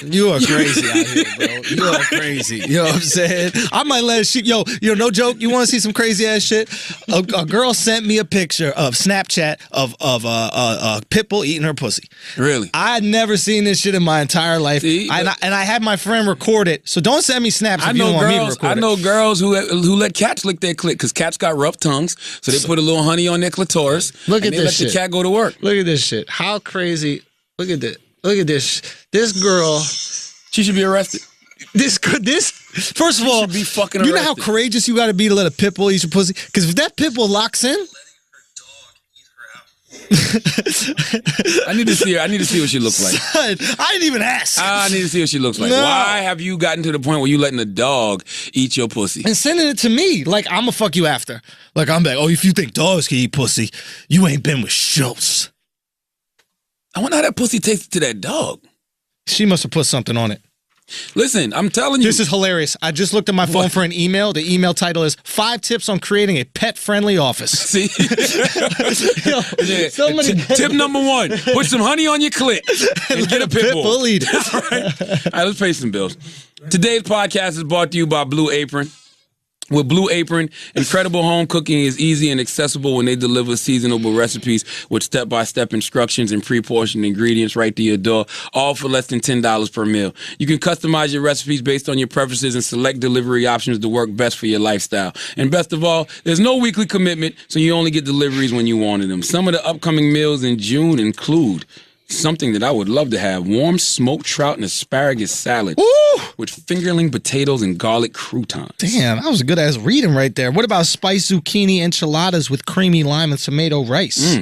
You are crazy out here, bro. You are crazy. You know what I'm saying? I might let a sheep. Yo, no joke. You want to see some crazy ass shit? A girl sent me a picture of Snapchat of a pit bull eating her pussy. Really? I had never seen this shit in my entire life. See, and I had my friend record it. So don't send me snaps if you don't want me to record I know girls who let cats lick their clit because cats got rough tongues, so they put a little honey on their clitoris. Look and at they this let shit. the cat go to work. Look at this shit. How crazy. Look at this. Look at this. This girl. She should be arrested. This first of all, should be fucking you know how arrested. courageous you got to be to let a pit bull eat your pussy? Because if that pit bull locks in, I need to see her. I need to see what she looks like. I didn't even ask. I need to see what she looks like. No. Why have you gotten to the point where you letting a dog eat your pussy? And sending it to me like I'm gonna fuck you after. Like I'm like, oh, if you think dogs can eat pussy, you ain't been with Schultz. I wonder how that pussy tasted to that dog. She must have put something on it. Listen, I'm telling you. This is hilarious. I just looked at my phone for an email. The email title is 5 tips on creating a pet-friendly office. See? Yo, somebody Tip number 1, put some honey on your clit and get a pit bull. eat it. All right, let's pay some bills. Today's podcast is brought to you by Blue Apron. With Blue Apron, incredible home cooking is easy and accessible when they deliver seasonable recipes with step-by-step instructions and pre-portioned ingredients right to your door, all for less than $10 per meal. You can customize your recipes based on your preferences and select delivery options to work best for your lifestyle. And best of all, there's no weekly commitment, so you only get deliveries when you wanted them. Some of the upcoming meals in June include something that I would love to have: warm smoked trout and asparagus salad Ooh, with fingerling potatoes and garlic croutons. damn, that was a good ass reading right there. What about spiced zucchini enchiladas with creamy lime and tomato rice?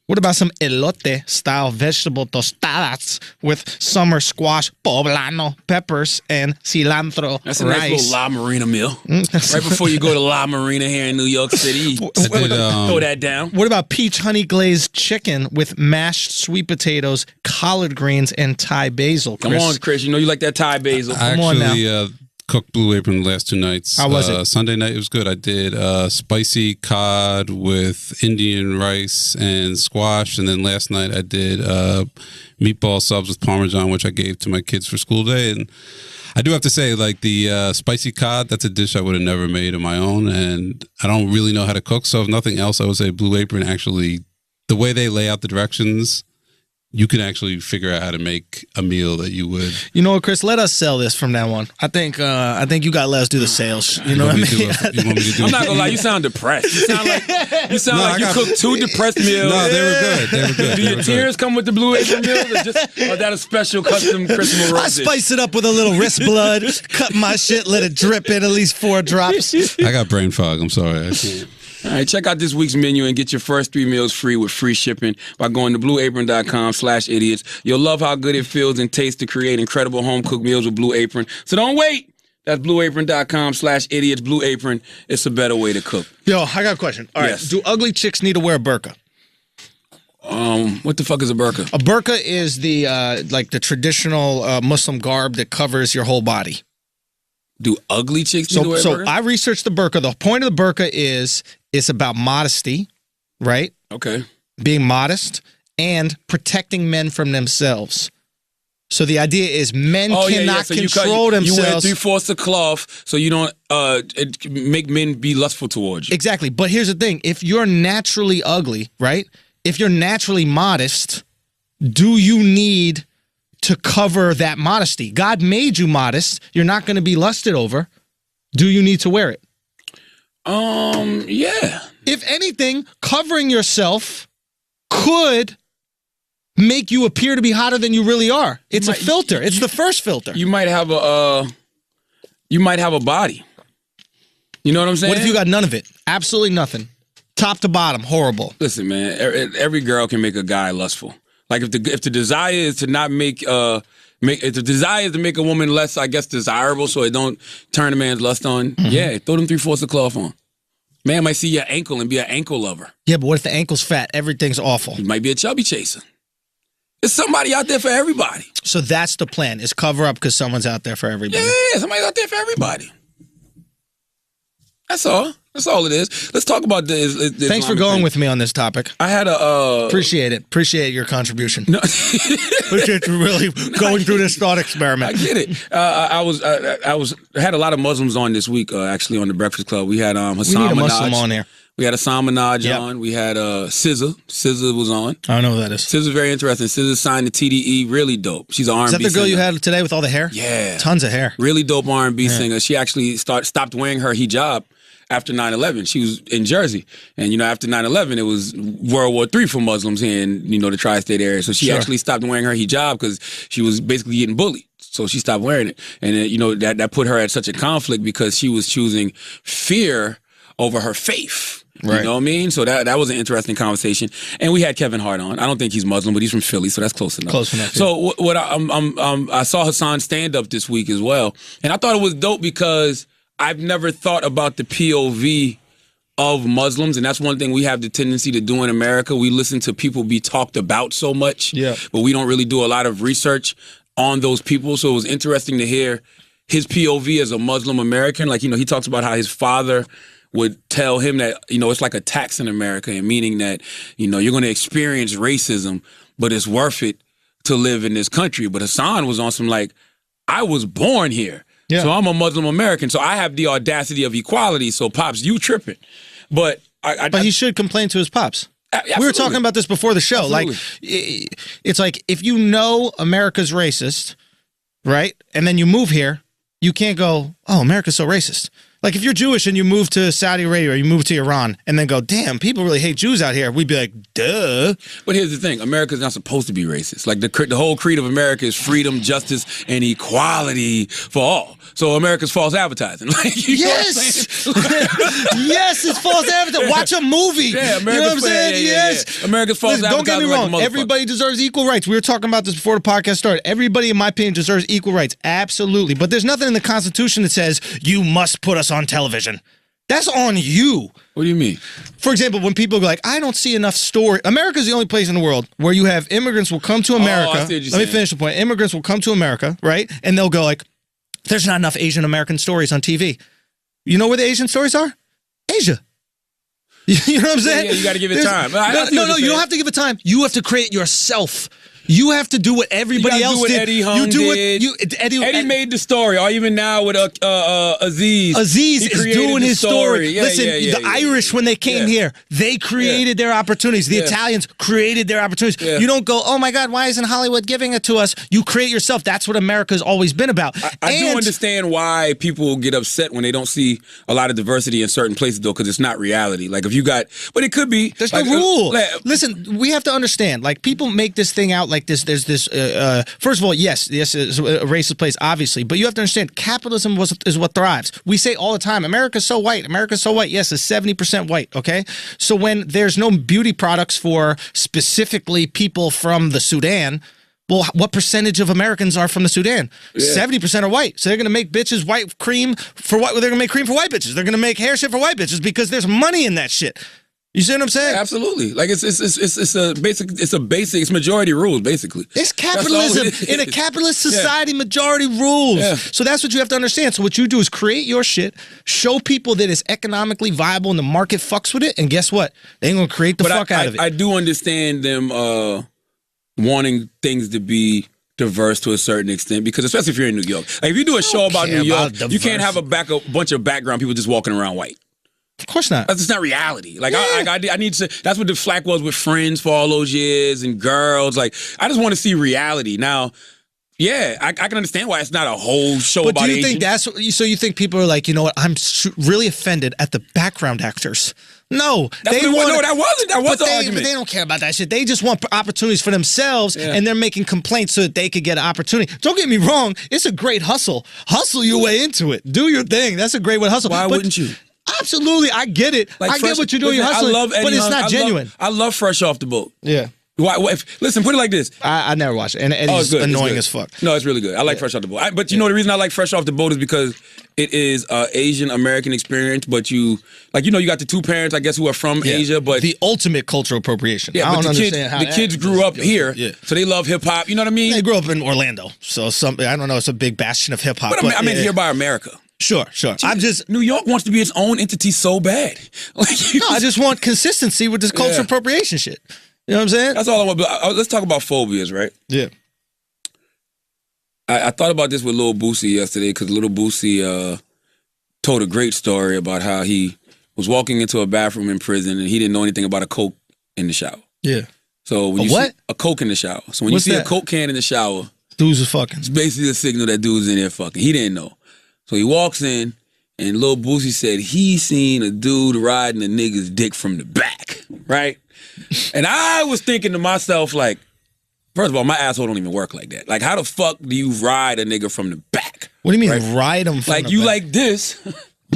What about some elote-style vegetable tostadas with summer squash, poblano, peppers, and cilantro That's a rice? nice little La Marina meal. Right before you go to La Marina here in New York City, throw that down. What about peach honey glazed chicken with mashed sweet potatoes, collard greens, and Thai basil? Come on, Chris. You know you like that Thai basil. I Come on now. actually cooked Blue Apron the last 2 nights. How was it? Sunday night, it was good. I did spicy cod with Indian rice and squash. And then last night, I did meatball subs with Parmesan, which I gave to my kids for school day. And I do have to say, like, the spicy cod, that's a dish I would have never made on my own. And I don't really know how to cook. So if nothing else, I would say Blue Apron actually, the way they lay out the directions, you can actually figure out how to make a meal that you would. You know what, Chris? Let us sell this from now on. I think you got to let us do the sales. You know what I mean? You want me to do I'm not gonna lie, you sound depressed. You sound like you cooked 2 depressed meals. No, they were good. They were good. Do your tears come with the Blue Apron meals, or that a special custom Christmas roast? I spice it up with a little wrist blood, cut my shit, let it drip in at least 4 drops. I got brain fog. I'm sorry. I can't. All right, check out this week's menu and get your first 3 meals free with free shipping by going to blueapron.com/idiots. You'll love how good it feels and tastes to create incredible home-cooked meals with Blue Apron. So don't wait. That's blueapron.com/idiots. Blue Apron, it's a better way to cook. Yo, I got a question. All right, Yes. do ugly chicks need to wear a burqa? What the fuck is a burqa? A burqa is the like the traditional Muslim garb that covers your whole body. Do ugly chicks need to wear a So burqa? I researched the burqa. The point of the burqa is it's about modesty, right? Okay. Being modest and protecting men from themselves. So the idea is men cannot So control you themselves. wear 3/4 of cloth so you don't make men be lustful towards you. Exactly. But here's the thing. If you're naturally ugly, right? If you're naturally modest, do you need to cover that modesty? God made you modest. You're not going to be lusted over. Do you need to wear it? Yeah. If anything, covering yourself could make you appear to be hotter than you really are. It's a filter. It's the first filter. You might have a body. You know what I'm saying? What if you got none of it? Absolutely nothing. Top to bottom, horrible. Listen, man, every girl can make a guy lustful. Like if the desire is to not make if the desire is to make a woman less, I guess, desirable, so it don't turn a man's lust on. Yeah, throw them 3/4 of cloth on. Man might see your ankle and be an ankle lover. Yeah, but what if the ankle's fat? Everything's awful. You might be a chubby chaser. There's somebody out there for everybody. So that's the plan, is cover up because someone's out there for everybody. Yeah, somebody's out there for everybody. That's all. That's all it is. Let's talk about this. Thanks for going with me on this topic. I had a Appreciate it. Appreciate your contribution. No. Appreciate you really going through this thought I experiment. get it. I had a lot of Muslims on this week. Actually, on the Breakfast Club, we had We Hassan need a Minaj. Muslim on here. We had Hassan Minaj Yep. on. We had SZA. SZA was on. I don't know who that is. SZA's very interesting. SZA signed to TDE. Really dope. She's an R&B Is that the girl singer. you had today with all the hair? Yeah. Tons of hair. Really dope R&B singer. She actually stopped wearing her hijab after 9/11. She was in Jersey. And, after 9/11, it was World War III for Muslims here in, the tri-state area. So she actually stopped wearing her hijab because she was basically getting bullied. So she stopped wearing it. And, that put her at such a conflict because she was choosing fear over her faith. Right. You know what I mean? So that was an interesting conversation. And we had Kevin Hart on. I don't think he's Muslim, but he's from Philly, so that's close enough. Close enough. So I saw Hassan stand up this week as well, and I thought it was dope because I've never thought about the POV of Muslims, and that's one thing we have the tendency to do in America. We listen to people be talked about so much, but we don't really do a lot of research on those people. So it was interesting to hear his POV as a Muslim American. Like, he talks about how his father would tell him that, it's like a tax in America, and meaning that, you're going to experience racism, but it's worth it to live in this country. But Hassan was on some like, I was born here. Yeah. So I'm a Muslim American. So I have the audacity of equality. So Pops, you tripping. But he should complain to his pops. Absolutely. We were talking about this before the show. Absolutely. Like, it's like if you know America's racist, right? And then you move here, you can't go, oh, America's so racist. Like if you're Jewish and you move to Saudi Arabia or you move to Iran and then go, damn, people really hate Jews out here. We'd be like, duh. But here's the thing: America's not supposed to be racist. Like the whole creed of America is freedom, justice, and equality for all. So America's false advertising. Like, you know what I'm saying? Yes, it's false advertising. Watch a movie. Yeah, America's you know what I'm saying? Yeah. America's false Listen, don't get me advertising. wrong. Everybody deserves equal rights. We were talking about this before the podcast started. Everybody, in my opinion, deserves equal rights. Absolutely. But there's nothing in the Constitution that says you must put us on television. That's on you. What do you mean? For example, when people go like, I don't see enough story. America's the only place in the world where you have immigrants will come to America. I see what you're Let me finish the point. Immigrants will come to America, right? And they'll go like, there's not enough Asian American stories on TV. You know where the Asian stories are? Asia. You know what I'm saying? Yeah, you got to give it time. No, you don't have to give it time. You have to create it yourself. You have to do what everybody else did. Eddie Hung did. Eddie made the story, or even now with Aziz. Aziz is doing his story. Yeah, Listen, the Irish, when they came here, they created their opportunities. The Italians created their opportunities. Yeah. You don't go, oh my God, why isn't Hollywood giving it to us? You create yourself. That's what America's always been about. I do understand why people get upset when they don't see a lot of diversity in certain places, though, because it's not reality. Like if you got, but it could be. There's no rule. Listen, we have to understand. Like people make this thing out like this. There's this. First of all, yes, it's a racist place, obviously, but you have to understand, capitalism is what thrives. We say all the time, America's so white. America's so white. Yes, it's 70% white. Okay, so when there's no beauty products for specifically people from the Sudan. Well, what percentage of Americans are from the Sudan? 70% are white. So they're going to make bitches white cream for white. They're going to make cream for white bitches. They're going to make hair shit for white bitches because there's money in that shit. You see what I'm saying? Yeah, absolutely. Like it's majority rules basically. It's capitalism. In a capitalist society, majority rules. Yeah. So that's what you have to understand. So what you do is create your shit, show people that it's economically viable and the market fucks with it, and guess what? They ain't gonna create the fuck out of it. I do understand them wanting things to be diverse to a certain extent, because especially if you're in New York. Like if you do a show about New York, you can't have a bunch of background people just walking around white. Of course not. That's just not reality. Like I need to. That's what the flack was with Friends for all those years and Girls. Like I just want to see reality now. Yeah, I can understand why it's not a whole show about. But do you think that's so? You think people are like, you know what? I'm really offended at the background actors. No, that was the argument. But they don't care about that shit. They just want opportunities for themselves, and they're making complaints so that they could get an opportunity. Don't get me wrong; it's a great hustle. Hustle your way into it. Do your thing. That's a great way to hustle. Why wouldn't you? Absolutely, I get it. Like I get what you're doing. You're hustling, but it's not genuine. I love Fresh Off the Boat. Yeah. Listen, put it like this. I never watched it, and Eddie's annoying as fuck. No, it's really good. I like Fresh Off the Boat. But you know the reason I like Fresh Off the Boat is because it is Asian American experience. But you got the two parents, I guess, who are from Asia. But the ultimate cultural appropriation. Yeah, but the kids grew up here, so they love hip hop. You know what I mean? They grew up in Orlando, so I don't know. It's a big bastion of hip hop. But I mean, here by America. Sure. New York wants to be its own entity so bad. I just want consistency with this cultural appropriation shit. You know what I'm saying? That's all I want. But let's talk about phobias, right? Yeah. I thought about this with Lil Boosie yesterday because Lil Boosie told a great story about how he was walking into a bathroom in prison and he didn't know anything about a Coke in the shower. Yeah. So when you see a Coke in the shower. So when you see a Coke can in the shower, dudes are fucking. It's basically a signal that dude's in there fucking. He didn't know. So he walks in, and Lil Boosie said he seen a dude riding a nigga's dick from the back, right? And I was thinking to myself, like, first of all, my asshole don't even work like that. Like, how the fuck do you ride a nigga from the back? What do you mean ride him from the back? Like this.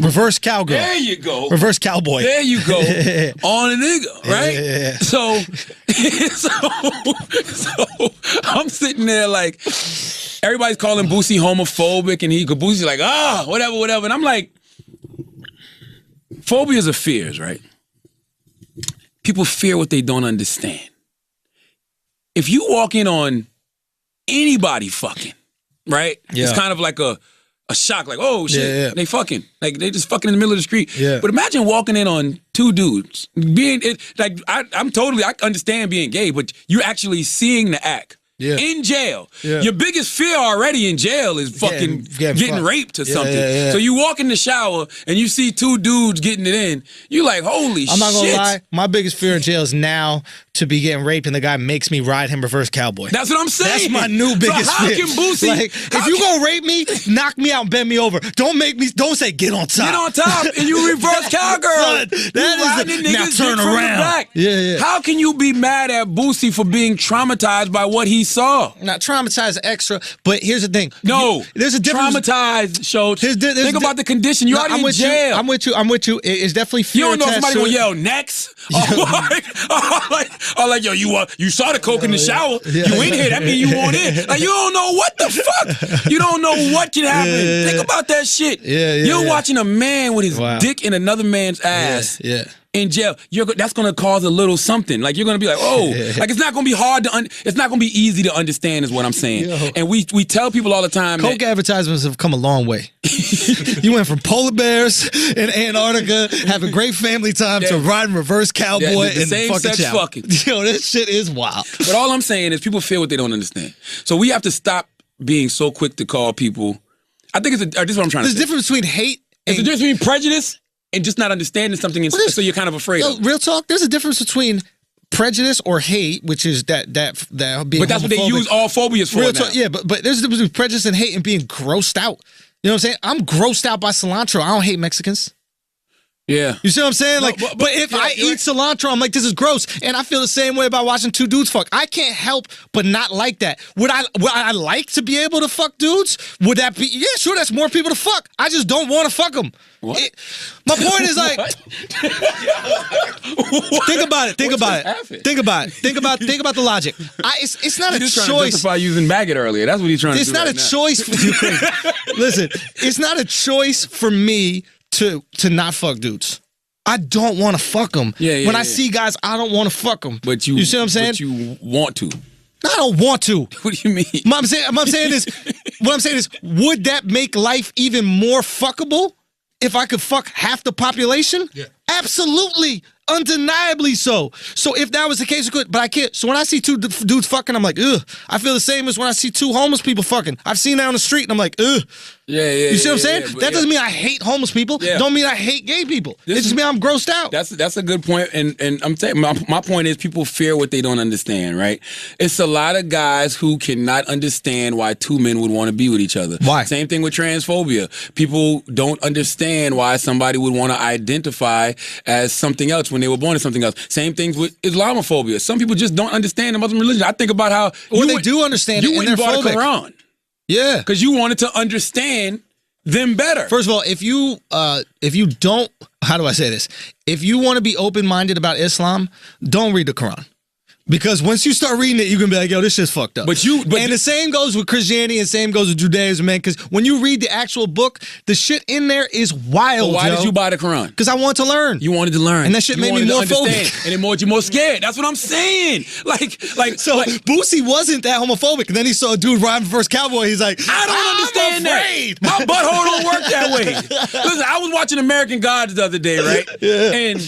Reverse cowgirl. There you go. Reverse cowboy. There you go. On a nigga, right? Yeah. So I'm sitting there like, everybody's calling Boosie homophobic, and Boosie's like, whatever. And I'm like, phobias are fears, right? People fear what they don't understand. If you walk in on anybody fucking, right? Yeah. It's kind of like a shock, like, oh shit, they fucking. Like, they just fucking in the middle of the street. Yeah. But imagine walking in on two dudes. I understand being gay, but you're actually seeing the act. Yeah. In jail. Yeah. Your biggest fear already in jail is fucking getting raped or something. Yeah. So you walk in the shower and you see two dudes getting it in. You like, holy shit. I'm not gonna lie. My biggest fear in jail is now to be getting raped and the guy makes me ride him reverse cowboy. That's what I'm saying. That's my new biggest how fear. Can Boosie, like, if you gonna rape me, knock me out and bend me over. Don't say get on top. Get on top and you reverse cowgirl. Son, that is now turn around. Back. Yeah. How can you be mad at Boosie for being traumatized by what he saw? Not traumatized extra, but here's the thing. No, there's a difference. Traumatized, Schultz. Think about the condition. You're already in jail. I'm with you. It's definitely fear. You don't know if somebody will yell next. Like, yo, you saw the coke in the shower. Yeah. You in here. That means you want in. Like, you don't know what the fuck. You don't know what can happen. Yeah. Think about that shit. Yeah, You're watching a man with his wow. dick in another man's ass. Yeah. In jail, that's going to cause a little something. Like, you're going to be like, oh, like, it's not going to be hard to, it's not going to be easy to understand is what I'm saying. Yo. And we tell people all the time. Coke advertisements have come a long way. You went from polar bears in Antarctica, having great family time, to riding reverse cowboy the and same fucking sex shower. fucking. Yo, this shit is wild. But all I'm saying is people feel what they don't understand. So we have to stop being so quick to call people. I think this is what I'm trying to say. There's a difference between hate There's a difference between prejudice and just not understanding something, and so you're kind of afraid of it. Real talk, there's a difference between prejudice or hate, which is that being But that's what they use all phobias for real now. talk, yeah, but there's a difference between prejudice and hate and being grossed out. You know what I'm saying? I'm grossed out by cilantro. I don't hate Mexicans. Yeah. You see what I'm saying? Like, but if I eat cilantro, I'm like, this is gross. And I feel the same way about watching two dudes fuck. I can't help but not like that. Would I like to be able to fuck dudes? Would that be, yeah, sure, that's more people to fuck. I just don't want to fuck them. What? My point is like, think about it. Think about the logic. It's not a He's trying to choice. justify using maggot earlier. That's what he's trying to do. It's not right a now. choice for you. Listen, it's not a choice for me to not fuck dudes. I don't want to fuck them. When I see guys, I don't want to fuck them. But you see what I'm saying? But you want to. I don't want to. What do you mean? What I'm saying is, would that make life even more fuckable if I could fuck half the population? Yeah. Absolutely. Undeniably so. So if that was the case, it could, but I can't. So when I see two dudes fucking, I'm like, ugh. I feel the same as when I see two homeless people fucking. I've seen that on the street, and I'm like, ugh. Yeah. You see what I'm saying? Yeah, that doesn't mean I hate homeless people. Yeah. Don't mean I hate gay people. It just means I'm grossed out. That's a good point, and I'm saying my point is people fear what they don't understand, right? It's a lot of guys who cannot understand why two men would want to be with each other. Why? Same thing with transphobia. People don't understand why somebody would want to identify as something else when they were born as something else. Same things with Islamophobia. Some people just don't understand the Muslim religion. I think about how they do understand it, you and went and they're bought a phobic. Quran Yeah. because you wanted to understand them better. First of all, if you don't, how do I say this? If you want to be open-minded about Islam, don't read the Quran. Because once you start reading it, you can be like, yo, this shit's fucked up. And the same goes with Christianity and same goes with Judaism, man. Because when you read the actual book, the shit in there is wild, Why did you buy the Quran? Because I want to learn. You wanted to learn. And that shit made me more phobic. And it made you more scared. That's what I'm saying. So Boosie wasn't that homophobic. And then he saw a dude riding first cowboy. He's like, I don't understand afraid. that. My butthole don't work that way. Listen, I was watching American Gods the other day, right? Yeah. And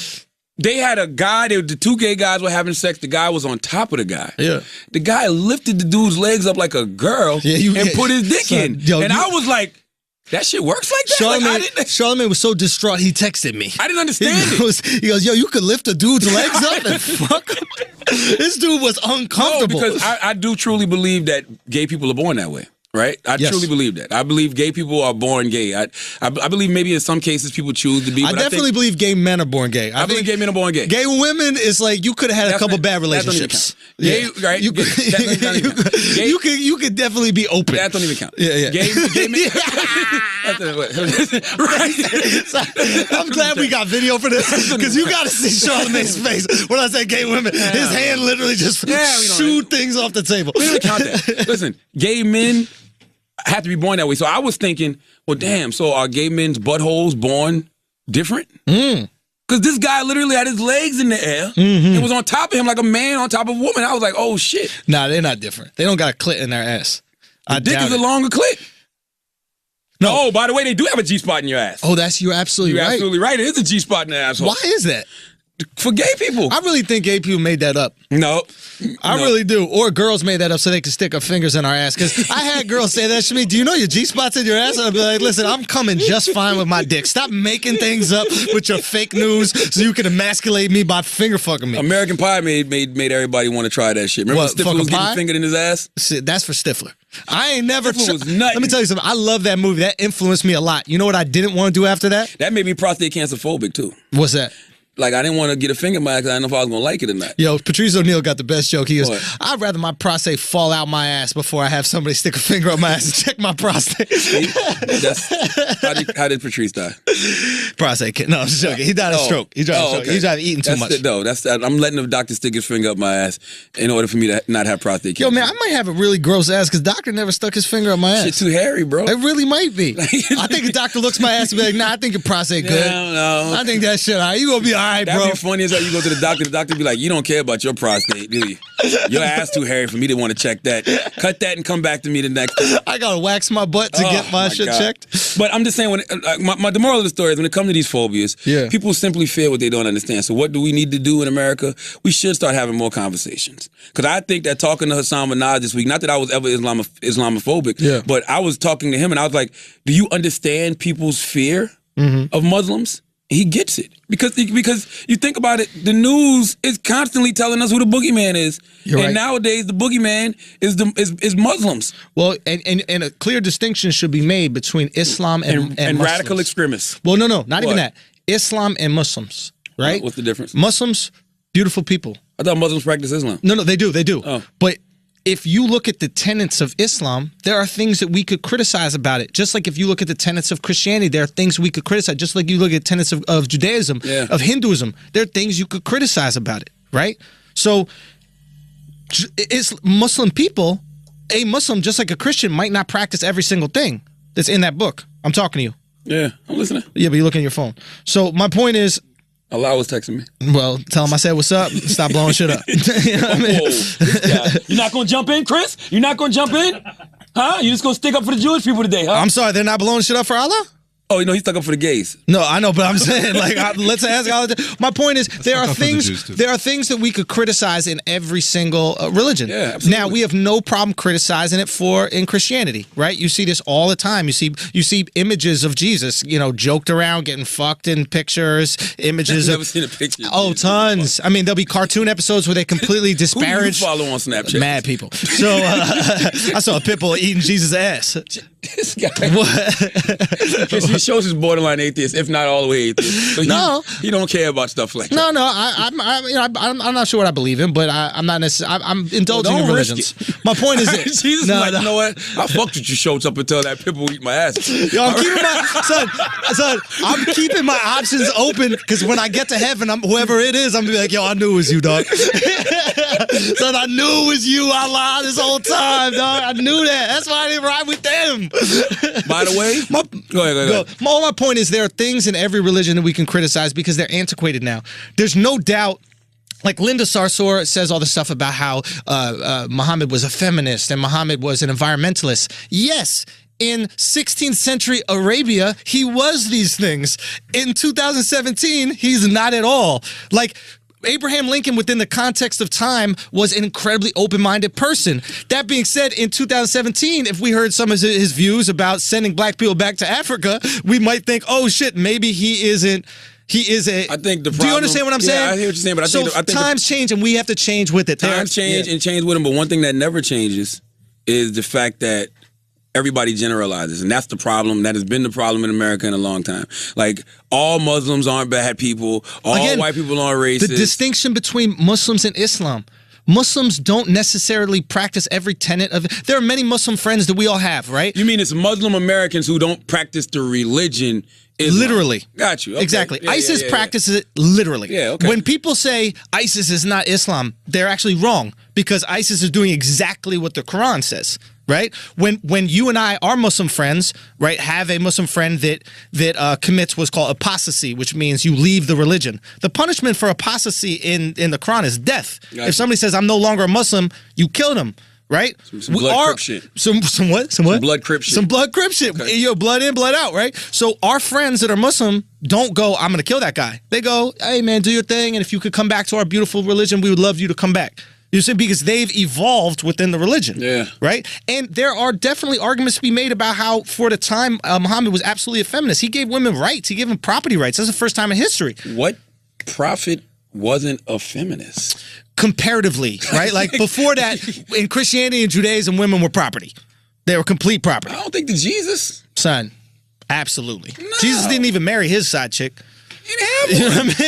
they had a guy, the two gay guys were having sex. The guy was on top of the guy. Yeah. The guy lifted the dude's legs up like a girl and put his dick in. I was like, that shit works like that? Charlamagne was so distraught, he texted me. I didn't understand it. He goes, yo, you could lift a dude's legs up and fuck him? This dude was uncomfortable. No, because I do truly believe that gay people are born that way. Right? I truly believe that. I believe gay people are born gay. I believe maybe in some cases people choose to be. I definitely believe gay men are born gay. I believe gay men are born gay. Gay women is like you could have had a couple bad relationships. Gay, right? You could definitely be open. That don't even count. Yeah. Gay men. Right. I'm glad we got video for this because you got to see Charlamagne's face when I say gay women. His hand literally just shoot things off the table. We don't count that. Listen, gay men have to be born that way. So I was thinking, well, damn, so are gay men's buttholes born different? Because this guy literally had his legs in the air and was on top of him like a man on top of a woman. I was like, oh, shit. Nah, they're not different. They don't got a clit in their ass. The dick is a longer clit. No. Oh, by the way, they do have a G-spot in your ass. Oh, you're absolutely right. You're absolutely right. It is a G-spot in the asshole. Why is that? for gay people. I really think gay people made that up. No. I really do. Or girls made that up so they could stick our fingers in our ass. Because I had girls say that to me. Do you know your G-spot's in your ass? And I'd be like, listen, I'm coming just fine with my dick. Stop making things up with your fake news so you can emasculate me by finger fucking me. American Pie made everybody want to try that shit. Remember Stifler was getting fingered in his ass? Shit, that's for Stifler. I ain't never. Was nutty. Let me tell you something. I love that movie. That influenced me a lot. You know what I didn't want to do after that? That made me prostate cancer phobic too. What's that? Like, I didn't want to get a finger in my ass because I didn't know if I was going to like it or not. Yo, Patrice O'Neal got the best joke. He goes, What? I'd rather my prostate fall out my ass before I have somebody stick a finger up my ass and check my prostate. How did Patrice die? Prostate cancer. No, I'm just joking. He died of stroke. He died of stroke. Okay. He died of eating too much. I'm letting the doctor stick his finger up my ass in order for me to not have prostate cancer. Yo, man, I might have a really gross ass because doctor never stuck his finger up my ass. Shit too hairy, bro. It really might be. I think a doctor looks my ass and be like, nah, I think your prostate good. No. I think that shit, all right. You gonna be all right, bro. That'd be funny as hell. You go to the doctor be like, you don't care about your prostate, do you? Your ass too hairy for me to want to check that. Cut that and come back to me the next day. I gotta wax my butt to get my shit God. checked. But I'm just saying, the moral of the story is when it comes to these phobias, people simply fear what they don't understand. So what do we need to do in America? We should start having more conversations. Because I think that talking to Hassan Minhaj this week, not that I was ever Islamophobic, but I was talking to him and I was like, do you understand people's fear of Muslims? He gets it because you think about it, the news is constantly telling us who the boogeyman is, and nowadays the boogeyman is Muslims. Well, and a clear distinction should be made between Islam and radical extremists. Well, no, not even that. Islam and Muslims, right? What's the difference? Muslims, beautiful people. I thought Muslims practice Islam. No, they do. Oh. But if you look at the tenets of Islam, there are things that we could criticize about it. Just like if you look at the tenets of Christianity, there are things we could criticize. Just like you look at tenets of Judaism, of Hinduism, there are things you could criticize about it, right? So it's Muslim people, a Muslim, just like a Christian, might not practice every single thing that's in that book. I'm talking to you. Yeah, I'm listening. Yeah, but you're looking at your phone. So my point is, Allah was texting me. well, tell him I said what's up. Stop blowing shit up. You know what I mean? This guy. You're not going to jump in, Chris? You're not going to jump in? Huh? You just going to stick up for the Jewish people today, huh? I'm sorry, they're not blowing shit up for Allah? Oh, he stuck up for the gays. No, I know, but I'm saying, like, let's ask Allah. My point is, there are things that we could criticize in every single religion. Yeah, absolutely. Now, we have no problem criticizing it in Christianity, right? You see this all the time. You see images of Jesus, joked around, getting fucked in pictures, images I've of... never seen a picture. Oh, tons. I mean, there'll be cartoon episodes where they completely disparage... Who do you follow on Snapchat? Mad people. So, I saw a pit bull eating Jesus' ass. This guy. What? He shows his borderline atheist, if not all the way atheist. So he don't care about stuff like that. No. I'm not sure what I believe in, but I'm not necessarily. I'm indulging in religions. My point is this. Jesus, you know what? I fucked with you shows up until that people eat my ass. Yo, I'm keeping son. I'm keeping my options open because when I get to heaven, whoever it is, I'm gonna be like, yo, I knew it was you, dog. Son, I knew it was you, Allah, this whole time, dog. I knew that. That's why I didn't ride with them. By the way, go ahead. My point is there are things in every religion that we can criticize because they're antiquated now. There's no doubt. Like Linda Sarsour says all the stuff about how Muhammad was a feminist and Muhammad was an environmentalist. Yes, in 16th century Arabia, he was these things. In 2017, he's not at all. Like, Abraham Lincoln, within the context of time, was an incredibly open-minded person. That being said, in 2017, if we heard some of his views about sending black people back to Africa, we might think, oh shit, maybe he isn't. He is a. I think the problem, do you understand what I'm saying? Yeah, I hear what you're saying, but I think times change and we have to change with it. Times change and change with them, but one thing that never changes is the fact that everybody generalizes, and that's the problem. That has been the problem in America in a long time. Like, all Muslims aren't bad people. All white people aren't racist. The distinction between Muslims and Islam. Muslims don't necessarily practice every tenet of it. There are many Muslim friends that we all have, right? You mean it's Muslim Americans who don't practice the religion Islam. Literally. Got you. Okay. Exactly. Yeah, ISIS practices it literally. Yeah, okay. When people say ISIS is not Islam, they're actually wrong because ISIS is doing exactly what the Quran says. Right? When you and I, our Muslim friends, right, have a Muslim friend that commits what's called apostasy, which means you leave the religion. The punishment for apostasy in the Quran is death. Gotcha. If somebody says, I'm no longer a Muslim, you kill them. right? Some blood crip shit. Some what? Some what? Some blood crip shit. Some blood crip shit. Okay. Yo, blood in, blood out, right? So our friends that are Muslim don't go, I'm going to kill that guy. They go, hey, man, do your thing. And if you could come back to our beautiful religion, we would love you to come back. You see, because they've evolved within the religion. Yeah. Right? And there are definitely arguments to be made about how, for the time, Muhammad was absolutely a feminist. He gave women rights. He gave them property rights. That's the first time in history. What prophet wasn't a feminist? Comparatively, right? Like before that, in Christianity and Judaism, women were property. They were complete property. I don't think that Jesus. Son, absolutely. No. Jesus didn't even marry his side chick. He didn't You have know one. what I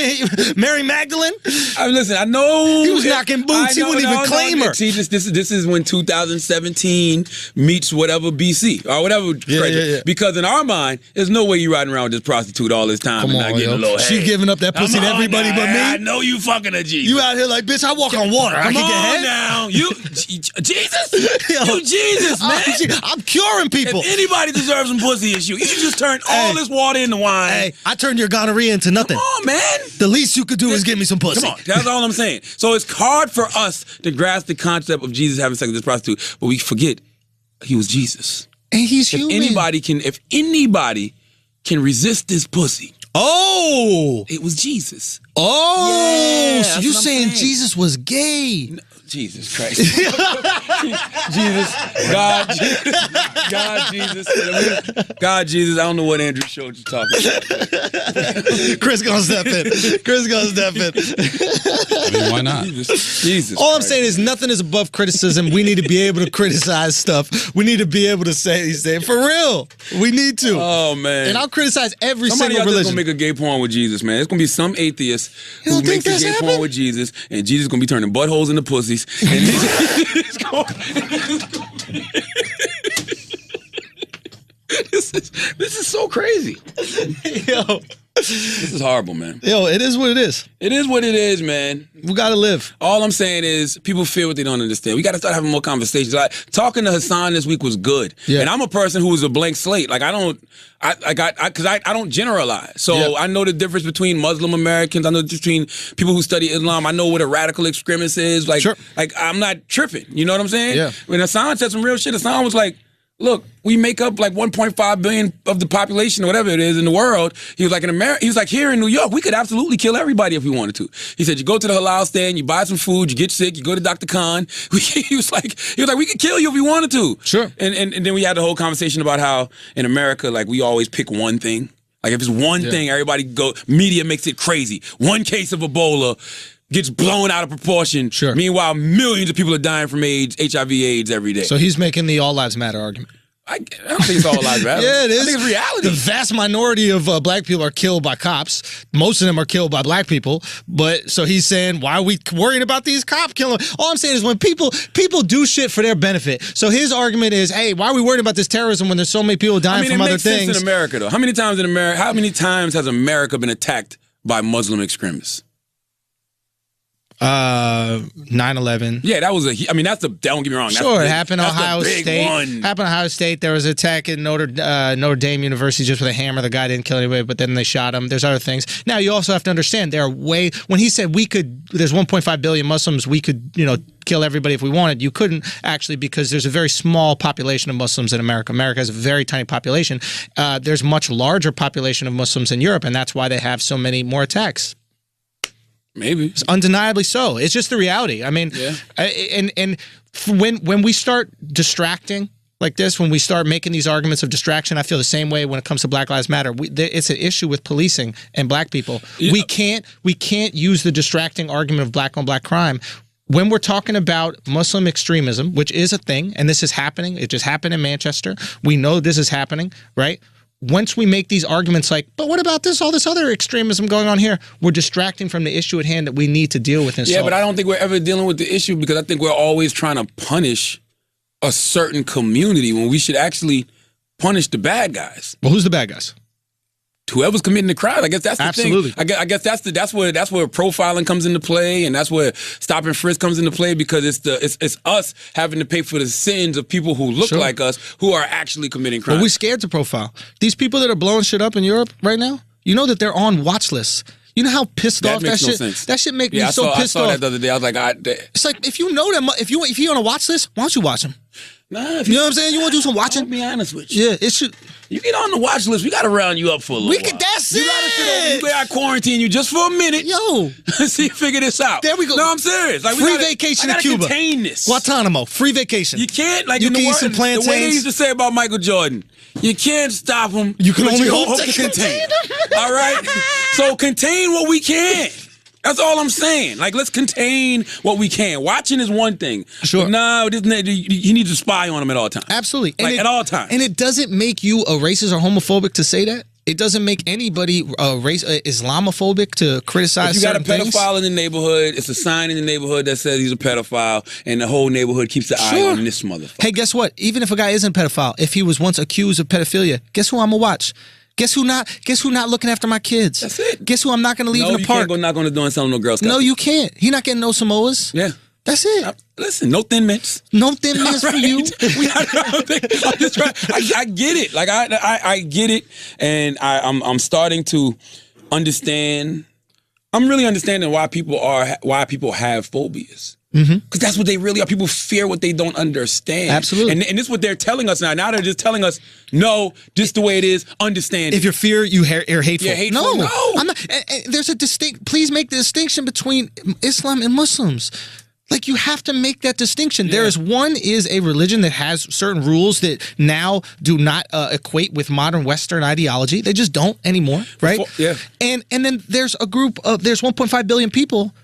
mean? Mary Magdalene? Listen, I know He was knocking boots. He wouldn't even claim her. See, this is when 2017 meets whatever BC or whatever. Yeah. Because in our mind, there's no way you riding around with this prostitute all this time Come and on, not getting yo. a little. She hey, giving up that pussy come to on everybody now. but me? I know you fucking a Jesus. You out here like, bitch, I walk on water. I Come can on get head. now, you Jesus, Yo. you Jesus, man. I'm curing people. If anybody deserves some pussy, it's you. You just turned all this water into wine. Hey, I turned your gonorrhea into nothing. Come on, man. The least you could do is give me some pussy. Come on, that's all I'm saying. So it's hard for us to grasp the concept of Jesus having sex with this prostitute, but we forget he was Jesus. And he's If human. anybody can resist this pussy, Oh. it was Jesus. Oh. Yeah, so that's you're what I'm saying saying. Jesus was gay. Jesus Christ. Jesus. God, Jesus. I don't know what Andrew showed you talking about. Chris gonna step in. I mean, why not? Jesus. All I'm Christ. saying is nothing is above criticism. We need to be able to criticize stuff. We need to be able to say these things. For real. We need to. Oh, man. And I'll criticize every Somebody single out there's religion. gonna make a gay porn with Jesus, man. It's gonna be some atheist You who don't think makes a that's gay porn happening? with Jesus, and Jesus is gonna be turning buttholes into pussies. And it's this is so crazy. Yo, This is horrible, man. it is what it is. It is what it is, man. We gotta live. All I'm saying is people feel what they don't understand. We got to start having more conversations. Like talking to Hassan this week was good. Yeah. And I'm a person who is a blank slate. Like I don't generalize. So Yeah. I know the difference between Muslim Americans. I know the difference between people who study Islam. I know what a radical extremist is. Like, Sure. like I'm not tripping. You know what I'm saying? Yeah. When Hassan said some real shit, Hassan was like, look, we make up like 1.5 billion of the population or whatever it is in the world. He was like, in America, he was like, here in New York, we could absolutely kill everybody if we wanted to. He said, you go to the halal stand, you buy some food, you get sick, you go to Dr. Khan. He was like, we could kill you if we wanted to. Sure. And then we had the whole conversation about how in America, like we always pick one thing. Like if it's one thing, everybody media makes it crazy. One case of Ebola gets blown out of proportion. Sure. Meanwhile, millions of people are dying from AIDS, HIV/AIDS every day. So he's making the all lives matter argument. I don't think it's all lives matter. Yeah, it is. I think it's reality. The vast minority of black people are killed by cops. Most of them are killed by black people. But so he's saying, why are we worrying about these cop killing? All I'm saying is when people do shit for their benefit. So his argument is, hey, why are we worried about this terrorism when there's so many people dying from it other makes sense things? in America, though. How many times has America been attacked by Muslim extremists? 9/11. Yeah, that was don't get me wrong. Sure, it happened in Ohio big State. one. Happened in Ohio State. There was an attack at Notre Dame University just with a hammer. The guy didn't kill anybody, but then they shot him. There's other things. Now you also have to understand when he said there's 1.5 billion Muslims, we could kill everybody if we wanted. You couldn't actually because there's a very small population of Muslims in America. America has a very tiny population. There's much larger population of Muslims in Europe, and that's why they have so many more attacks. Maybe. It's undeniably so. It's just the reality. I mean, when we start distracting like this, when we start making these arguments of distraction, I feel the same way when it comes to Black Lives Matter. It's an issue with policing and black people. Yeah. We can't use the distracting argument of black on black crime. When we're talking about Muslim extremism, which is a thing, and this is happening, it just happened in Manchester. We know this is happening, right? Once we make these arguments like, but what about all this other extremism going on here? We're distracting from the issue at hand that we need to deal with and Yeah, solve. but I don't think we're ever dealing with the issue because I think we're always trying to punish a certain community when we should actually punish the bad guys. Well, who's the bad guys? Whoever's committing the crime, I guess that's the Absolutely. thing. I guess that's where profiling comes into play, and that's where stop and frisk comes into play because it's us having to pay for the sins of people who look Sure. like us who are actually committing crimes. But we're scared to profile. These people that are blowing shit up in Europe right now, you know that they're on watch lists. You know how pissed off that makes no shit. sense. That shit make me I so pissed saw off. that the other day. I was like, It's like if you know that if you on a watch list, why don't you watch him? nah. You know what I'm saying? You want to do some I'll watching? be honest with you. Yeah, it should. You get on the watch list, we gotta round you up for a little while. That's You gotta sit over. We gotta quarantine you just for a minute. Yo, See, figure this out. There we go. No, I'm serious. Like, free vacation I to gotta Cuba. contain this. Guantanamo, free vacation. You can't, like, You in can the eat some the way they plantains. used to say about Michael Jordan, you can't stop him. You can but only you hope to to contain him. All right? So contain what we can. That's all I'm saying. Like, let's contain what we can. Watching is one thing. Sure. But no, he needs to spy on him at all times. Absolutely. Like, at all times. And it doesn't make you a racist or homophobic to say that. It doesn't make anybody Islamophobic to criticize If you got a certain pedophile things. in the neighborhood, it's a sign in the neighborhood that says he's a pedophile, and the whole neighborhood keeps the eye Sure. on this motherfucker. Hey, guess what? Even if a guy isn't a pedophile, if he was once accused of pedophilia, guess who I'm gonna watch? Guess who not looking after my kids? That's it. Guess who I'm not gonna leave No, in the you park? can't go knock on the door and sell him no Girl Scouts. No, you can't. He not getting no Samoas. Yeah. That's it. Listen, no Thin Mints. No thin mints for you. I'm just trying, I get it. Like I get it, and I'm starting to understand. I'm really understanding why people have phobias. Because that's what they really are. People fear what they don't understand. Absolutely. And this is what they're telling us now. Now they're just telling us, no, just the way it is. Understand. If it. you're fear, you're hateful. You're hateful? No. I'm not. There's a distinct. Please make the distinction between Islam and Muslims. Like, you have to make that distinction. Yeah. There is a religion that has certain rules that now do not equate with modern Western ideology. They just don't anymore, right? Yeah. And then there's a group of, there's 1.5 billion people.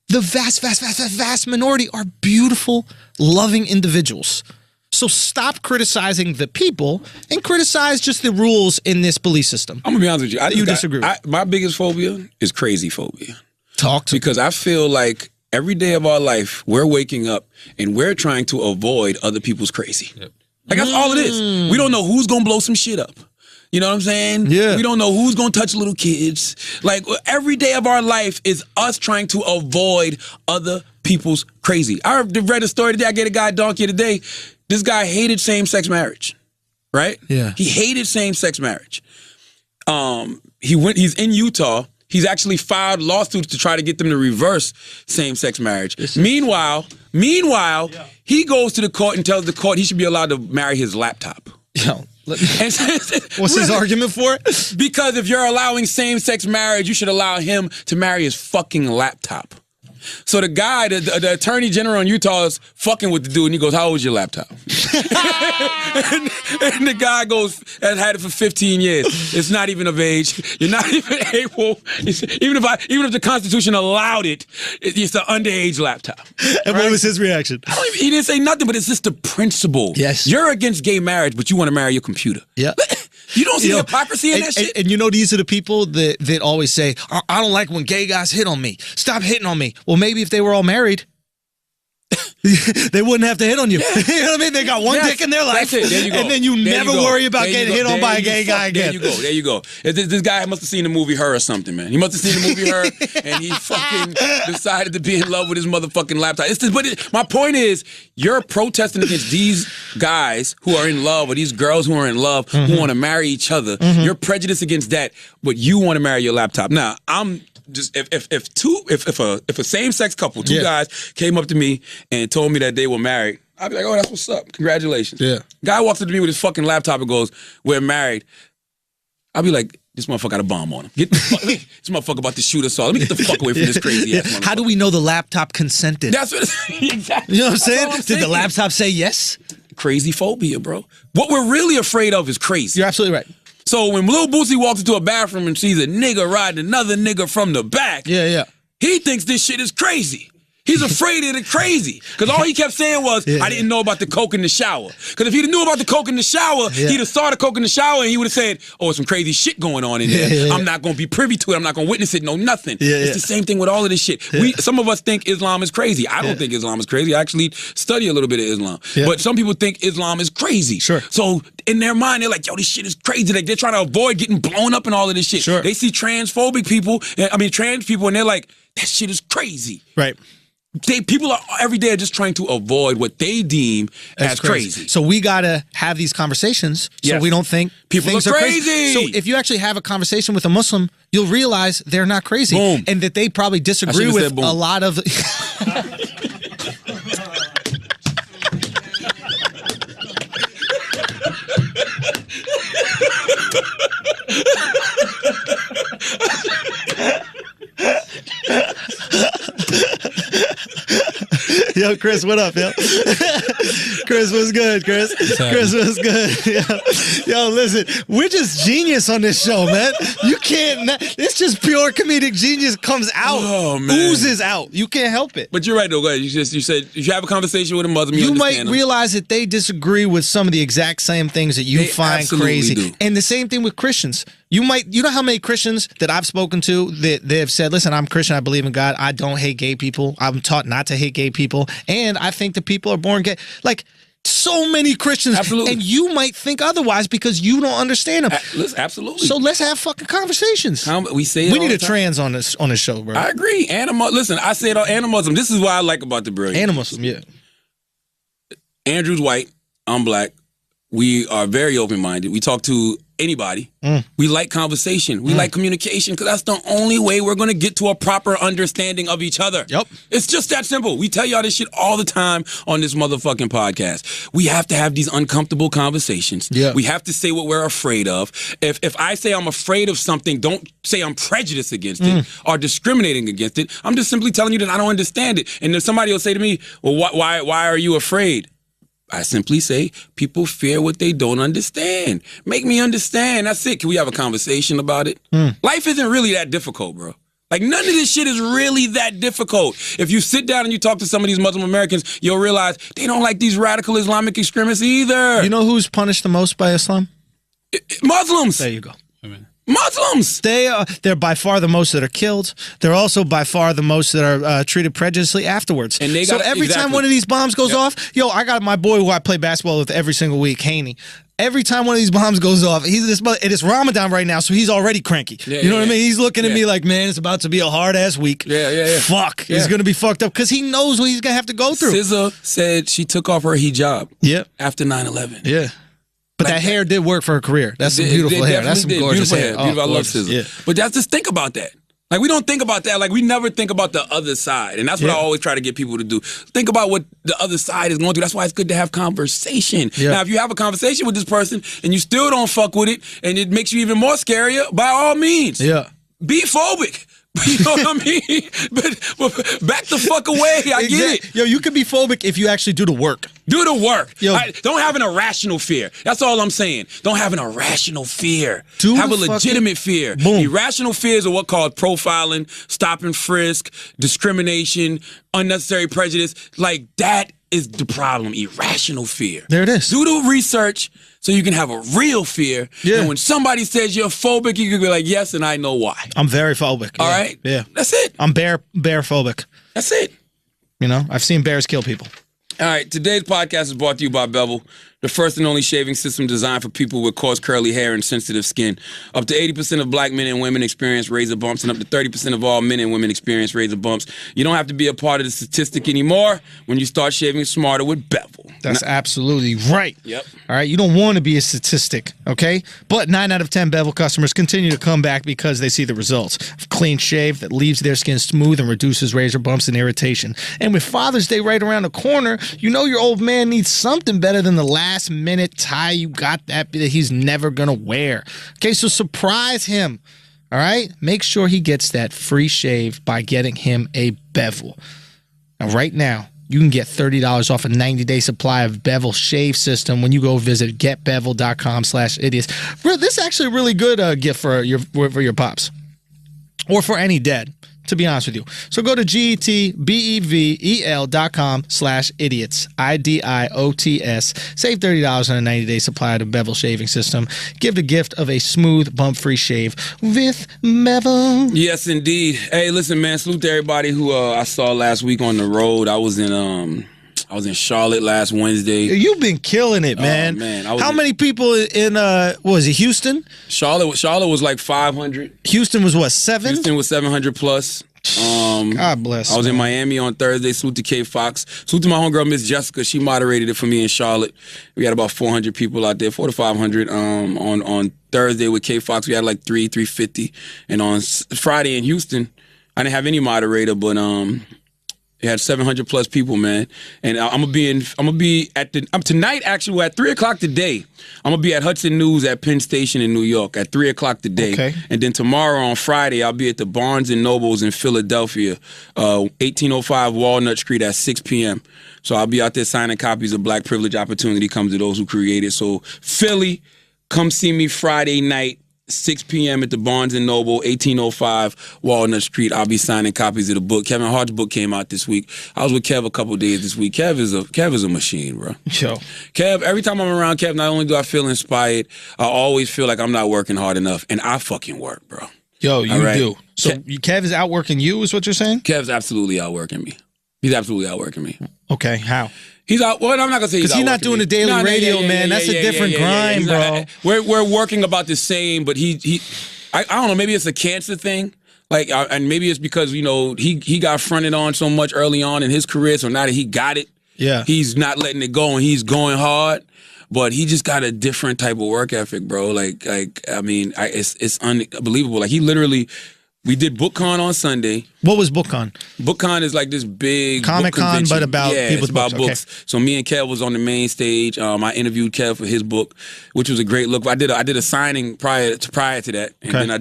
The vast minority are beautiful, loving individuals. So stop criticizing the people and criticize just the rules in this belief system. I'm going to be honest with you. Disagree with. My biggest phobia is crazy phobia. Talk to Because I feel like every day of our life, we're waking up and we're trying to avoid other people's crazy. Yep. Like, that's all it is. We don't know who's going to blow some shit up. You know what I'm saying? Yeah. We don't know who's going to touch little kids. Like, every day of our life is us trying to avoid other people's crazy. I read a story today. I get a guy a donkey today. This guy hated same-sex marriage, right? Yeah. He hated same-sex marriage. He's in Utah. He's actually filed lawsuits to try to get them to reverse same-sex marriage. Meanwhile, he goes to the court and tells the court he should be allowed to marry his laptop. Yo, What's his argument for it? Because if you're allowing same-sex marriage, you should allow him to marry his fucking laptop. So the guy, the attorney general in Utah is fucking with the dude, and he goes, "How old is your laptop?" and the guy goes, "I've had it for 15 years. It's not even of age. You're not even able. Even if the Constitution allowed it, it's an underage laptop." And what was his reaction? He didn't say nothing, but it's just the principle. Yes. You're against gay marriage, but you want to marry your computer. Yeah. You don't see the hypocrisy in that shit? And you know, these are the people that always say, I don't like when gay guys hit on me. Stop hitting on me. Well, maybe if they were all married, they wouldn't have to hit on you. Yeah. You know what I mean? They got one dick in their life. That's it. There you go. And then you never worry about getting hit on by a gay guy again. There you go. This guy must have seen the movie Her or something, man. He must have seen the movie Her, and he fucking decided to be in love with his motherfucking laptop. My point is, you're protesting against these guys who are in love, or these girls who are in love, who want to marry each other. You're prejudiced against that, but you want to marry your laptop. Now, I'm just if a same-sex couple, two guys came up to me and told me that they were married, I'd be like, "Oh, that's what's up. Congratulations." Yeah. Guy walks up to me with his fucking laptop and goes, "We're married." I'll be like, "This motherfucker got a bomb on him. This motherfucker about to shoot us all. Let me get the fuck away from this crazy ass motherfucker." How do we know the laptop consented? That's what exactly. You know what I'm saying? That's all Did the saying. laptop say yes? Crazy phobia, bro. What we're really afraid of is crazy. You're absolutely right. So when Lil Boosie walks into a bathroom and sees a nigga riding another nigga from the back, Yeah. he thinks this shit is crazy. He's afraid of the crazy. Because all he kept saying was, I didn't know about the coke in the shower. Because if he'd knew about the coke in the shower, he'd have saw the coke in the shower and he would have said, "Oh, some crazy shit going on in there. I'm not going to be privy to it. I'm not going to witness it. No, nothing." It's the same thing with all of this shit. Some of us think Islam is crazy. I don't think Islam is crazy. I actually study a little bit of Islam. But some people think Islam is crazy. Sure. So in their mind, they're like, "Yo, this shit is crazy." Like, they're trying to avoid getting blown up and all of this shit. Sure. They see trans people, and they're like, "That shit is crazy." Right. People are every day just trying to avoid what they deem as crazy. So we gotta have these conversations so we don't think people things are crazy. So if you actually have a conversation with a Muslim, you'll realize they're not crazy, and that they probably disagree with a lot of. Yo, Chris, what up, yo? Chris, what's good, Chris? Chris, what's good? Yo, listen, we're just genius on this show, man. You can't, it's just pure comedic genius comes out, oozes out. You can't help it. But you're right, though. Go ahead. You said if you have a conversation with a Muslim, you might realize that they disagree with some of the exact same things that you find crazy. Do. And the same thing with Christians. You know how many Christians that I've spoken to that they've said, listen, I'm Christian, I believe in God, I don't hate gay people, I'm taught not to hate gay people, and I think that people are born gay. Like, so many Christians. Absolutely. And you might think otherwise because you don't understand them. Absolutely. So let's have fucking conversations. We say we need a trans on this show, bro. I agree. Listen, I say it all, animalism. This is what I like about the brilliant. Animalism, yeah. Andrew's white, I'm black. We are very open-minded. We talk to anybody. We like conversation. We like communication because that's the only way we're going to get to a proper understanding of each other. Yep. It's just that simple. We tell y'all this shit all the time on this motherfucking podcast. We have to have these uncomfortable conversations. Yeah. We have to say what we're afraid of. If I say I'm afraid of something, don't say I'm prejudiced against it or discriminating against it. I'm just simply telling you that I don't understand it. And then somebody will say to me, well, why are you afraid? I simply say, people fear what they don't understand. Make me understand. That's it. Can we have a conversation about it? Life isn't really that difficult, bro. Like, none of this shit is really that difficult. If you sit down and you talk to some of these Muslim Americans, you'll realize they don't like these radical Islamic extremists either. You know who's punished the most by Islam? Muslims. There you go. Muslims. They're by far the most that are killed. They're also by far the most that are treated prejudiciously afterwards. And so every time one of these bombs goes off, yo, I got my boy who I play basketball with every single week, Haney. Every time one of these bombs goes off, it is Ramadan right now, so he's already cranky. You know what I mean? He's looking at me like, man, it's about to be a hard-ass week. Fuck. He's going to be fucked up because he knows what he's going to have to go through. SZA said she took off her hijab after 9/11. Yeah. But that hair did work for her career. That's some beautiful hair. That's some gorgeous hair. Beautiful. I love SZA. Yeah. But just think about that. Like, we don't think about that. Like, we never think about the other side. And that's what I always try to get people to do. Think about what the other side is going through. That's why it's good to have conversation. Yeah. Now, if you have a conversation with this person and you still don't fuck with it and it makes you even more scarier, by all means, be phobic. You know what I mean? But back the fuck away. I get it. Yo, you can be phobic if you actually do the work. Do the work. Don't have an irrational fear. That's all I'm saying. Don't have an irrational fear. Have a legitimate fear. Irrational fears are what called profiling, stop and frisk, discrimination, unnecessary prejudice. Like, that is the problem. Irrational fear. There it is. Do the research so you can have a real fear. Yeah. And when somebody says you're phobic, you can be like, yes, and I know why. I'm very phobic. All right? Yeah. That's it. I'm bear phobic. That's it. You know, I've seen bears kill people. All right, today's podcast is brought to you by Bevel, the first and only shaving system designed for people with coarse, curly hair and sensitive skin. Up to 80% of black men and women experience razor bumps, and up to 30% of all men and women experience razor bumps. You don't have to be a part of the statistic anymore when you start shaving smarter with Bevel. That's absolutely right. Yep. All right, you don't want to be a statistic, okay? But 9 out of 10 Bevel customers continue to come back because they see the results. A clean shave that leaves their skin smooth and reduces razor bumps and irritation. And with Father's Day right around the corner, you know your old man needs something better than the last-minute tie you got that he's never going to wear. Okay, so surprise him, all right? Make sure he gets that free shave by getting him a Bevel. Now, right now, you can get $30 off a 90-day supply of Bevel shave system when you go visit getbevel.com/idiots. Bro, this is actually a really good gift for your pops or for any dad, to be honest with you. So go to getbevel.com/idiots, IDIOTS. Save $30 on a 90-day supply of the Bevel shaving system. Give the gift of a smooth, bump-free shave with Bevel. Yes, indeed. Hey, listen, man, salute to everybody who I saw last week on the road. I was in Charlotte last Wednesday. You've been killing it, man. Oh, man. How many people in, what was it, Houston? Charlotte was like 500. Houston was what, 7? Houston was 700 plus. God bless. I was in man. Miami on Thursday. Salute to K Fox. Salute to my homegirl, Miss Jessica. She moderated it for me in Charlotte. We had about 400 people out there, 400 to 500. On Thursday with K Fox, we had like 350. And on Friday in Houston, I didn't have any moderator, but it had 700 plus people, man. And I'm gonna be at tonight. Actually, at 3:00 today. I'm gonna be at Hudson News at Penn Station in New York at 3:00 today. Okay. And then tomorrow on Friday, I'll be at the Barnes and Nobles in Philadelphia, 1805 Walnut Street at 6 p.m. So I'll be out there signing copies of Black Privilege. Opportunity comes to those who create it. So Philly, come see me Friday night. 6 p.m. at the Barnes & Noble, 1805 Walnut Street. I'll be signing copies of the book. Kevin Hart's book came out this week. I was with Kev a couple of days this week. Kev is a machine, bro. Yo. Kev, every time I'm around Kev, not only do I feel inspired, I always feel like I'm not working hard enough. And I fucking work, bro. Yo, you right. do. So Kev is outworking you, is what you're saying? Kev's absolutely outworking me. He's absolutely outworking me. Okay, how? He's out. Well, I'm not gonna say he's because he's not doing the daily radio, man. That's a different grind, bro. We're working about the same, but I don't know. Maybe it's a cancer thing, like, and maybe it's because he got fronted on so much early on in his career. So now that he got it, he's not letting it go and he's going hard. But he just got a different type of work ethic, bro. It's unbelievable. Like he literally. We did BookCon on Sunday. What was BookCon? BookCon is like this big Comic-Con, but about people's about books. Okay. So me and Kev was on the main stage. I interviewed Kev for his book, which was a great look. I did a signing prior to that, and then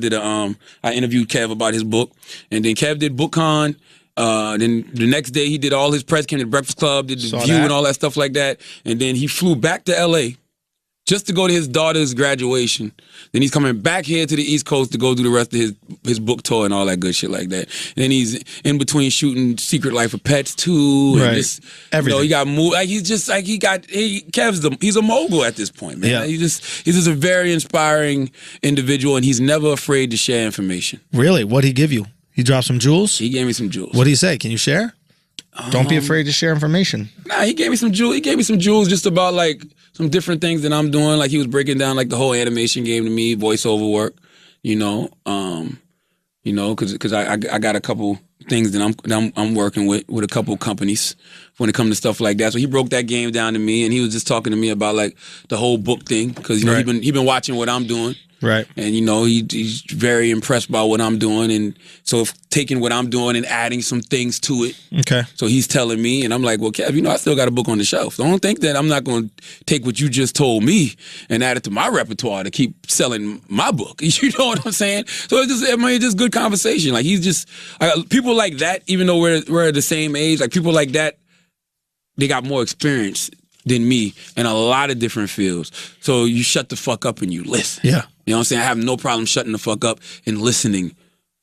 I interviewed Kev about his book, and then Kev did BookCon. Then the next day he did all his press, came to the Breakfast Club, did the View and all that stuff like that, and then he flew back to L.A. just to go to his daughter's graduation. Then he's coming back here to the East Coast to go do the rest of his book tour and all that good shit like that. And then he's in between shooting Secret Life of Pets too. Right. And just, everything. he got moved. Like he's a mogul at this point, man. Yeah. Like, he's just a very inspiring individual, and he's never afraid to share information. Really? What'd he give you? He dropped some jewels? He gave me some jewels. What'd he say? Can you share? Don't be afraid to share information. Nah, he gave me some jewels. He gave me some jewels just about like some different things that I'm doing. Like he was breaking down like the whole animation game to me, voiceover work, because I got a couple things that I'm working with a couple companies when it comes to stuff like that. So he broke that game down to me, and he was just talking to me about like the whole book thing because he been watching what I'm doing. Right. And, he's very impressed by what I'm doing. And so taking what I'm doing and adding some things to it. Okay. So he's telling me, and I'm like, well, Kev, I still got a book on the shelf. So don't think that I'm not going to take what you just told me and add it to my repertoire to keep selling my book. You know what I'm saying? So it's just good conversation. Like he's just, people like that, even though we're the same age, like people like that, they got more experience than me in a lot of different fields. So you shut the fuck up and you listen. Yeah. You know what I'm saying? I have no problem shutting the fuck up and listening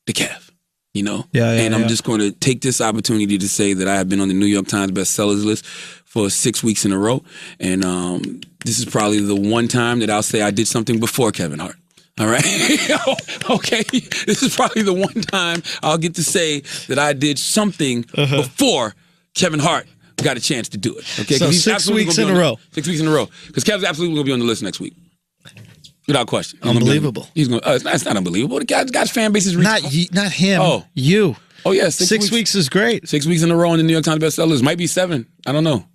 to Kev, And I'm just going to take this opportunity to say that I have been on the New York Times bestsellers list for 6 weeks in a row. And this is probably the one time that I'll say I did something before Kevin Hart. All right? Okay? This is probably the one time I'll get to say that I did something before Kevin Hart got a chance to do it. Okay? So 6 weeks in a row. 6 weeks in a row. Because Kev's absolutely going to be on the list next week. Without question. Unbelievable. He's going. It's not unbelievable. The guy's fan base is not him. Oh, you. Oh yeah, 6 weeks is great. 6 weeks in a row in the New York Times bestsellers. Might be 7. I don't know.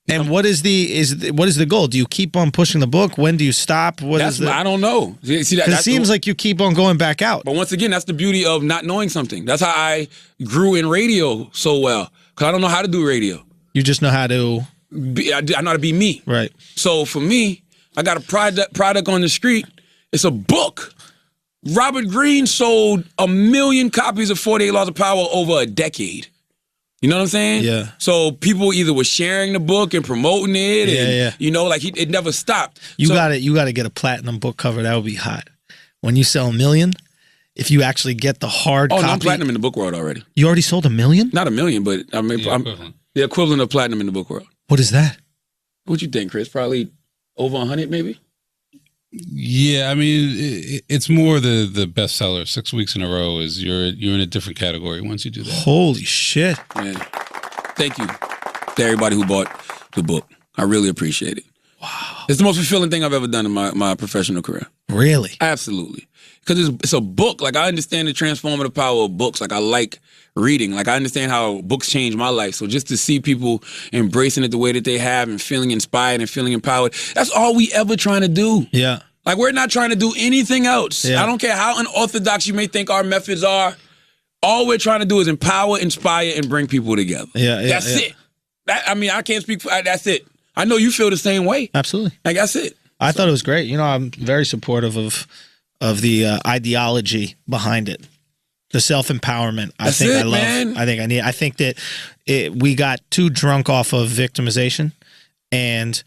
And what is the goal? Do you keep on pushing the book? When do you stop? I don't know. See, it seems like you keep on going back out. But once again, that's the beauty of not knowing something. That's how I grew in radio so well. Because I don't know how to do radio. You just know how to. I know how to be me. Right. So for me, I got a product on the street. It's a book. Robert Greene sold 1 million copies of 48 Laws of Power over a decade. You know what I'm saying? Yeah. So people either were sharing the book and promoting it, and it never stopped. You got to get a platinum book cover. That would be hot. When you sell 1 million, if you actually get the hard copy. Oh, no, I'm platinum in the book world already. You already sold 1 million? Not 1 million, but I'm the equivalent of platinum in the book world. What is that? What you think, Chris? Probably over 100, maybe. Yeah, I mean, it's more the bestseller. 6 weeks in a row is you're in a different category once you do that. Holy shit! Man, thank you to everybody who bought the book. I really appreciate it. Wow, it's the most fulfilling thing I've ever done in my professional career. Really? Absolutely. Because it's a book. Like, I understand the transformative power of books. Like, I like reading. Like, I understand how books change my life. So just to see people embracing it the way that they have and feeling inspired and feeling empowered, that's all we ever trying to do. Yeah. Like, we're not trying to do anything else. Yeah. I don't care how unorthodox you may think our methods are. All we're trying to do is empower, inspire, and bring people together. That's it. I can't speak for that's it. I know you feel the same way. Absolutely. Like, that's it. I thought it was great. You know, I'm very supportive of the ideology behind it. The self-empowerment. I think that we got too drunk off of victimization, and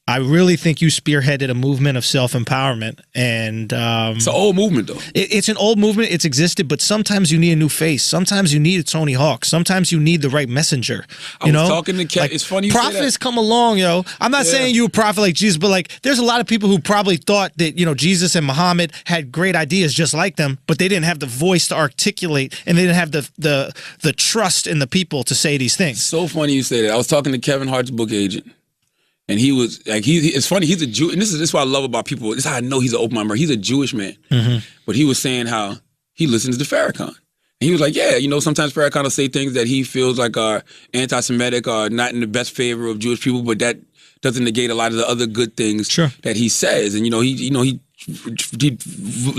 I really think you spearheaded a movement of self-empowerment, and it's an old movement, though. It's an old movement. It's existed, but sometimes you need a new face. Sometimes you need a Tony Hawk. Sometimes you need the right messenger. I was talking to Kat. It's funny you say that. Prophets come along, yo. I'm not saying you a prophet like Jesus, but like, there's a lot of people who probably thought that, you know, Jesus and Muhammad had great ideas just like them, but they didn't have the voice to articulate, and they didn't have the trust in the people to say these things. So funny you say that. I was talking to Kevin Hart's book agent. And he was like, it's funny, he's a Jew, and this is what I love about people. This is how I know he's an open mind. He's a Jewish man. Mm-hmm. But he was saying how he listens to Farrakhan. And he was like, yeah, you know, sometimes Farrakhan will say things that he feels like are anti-Semitic or not in the best favor of Jewish people, but that doesn't negate a lot of the other good things that he says. And, he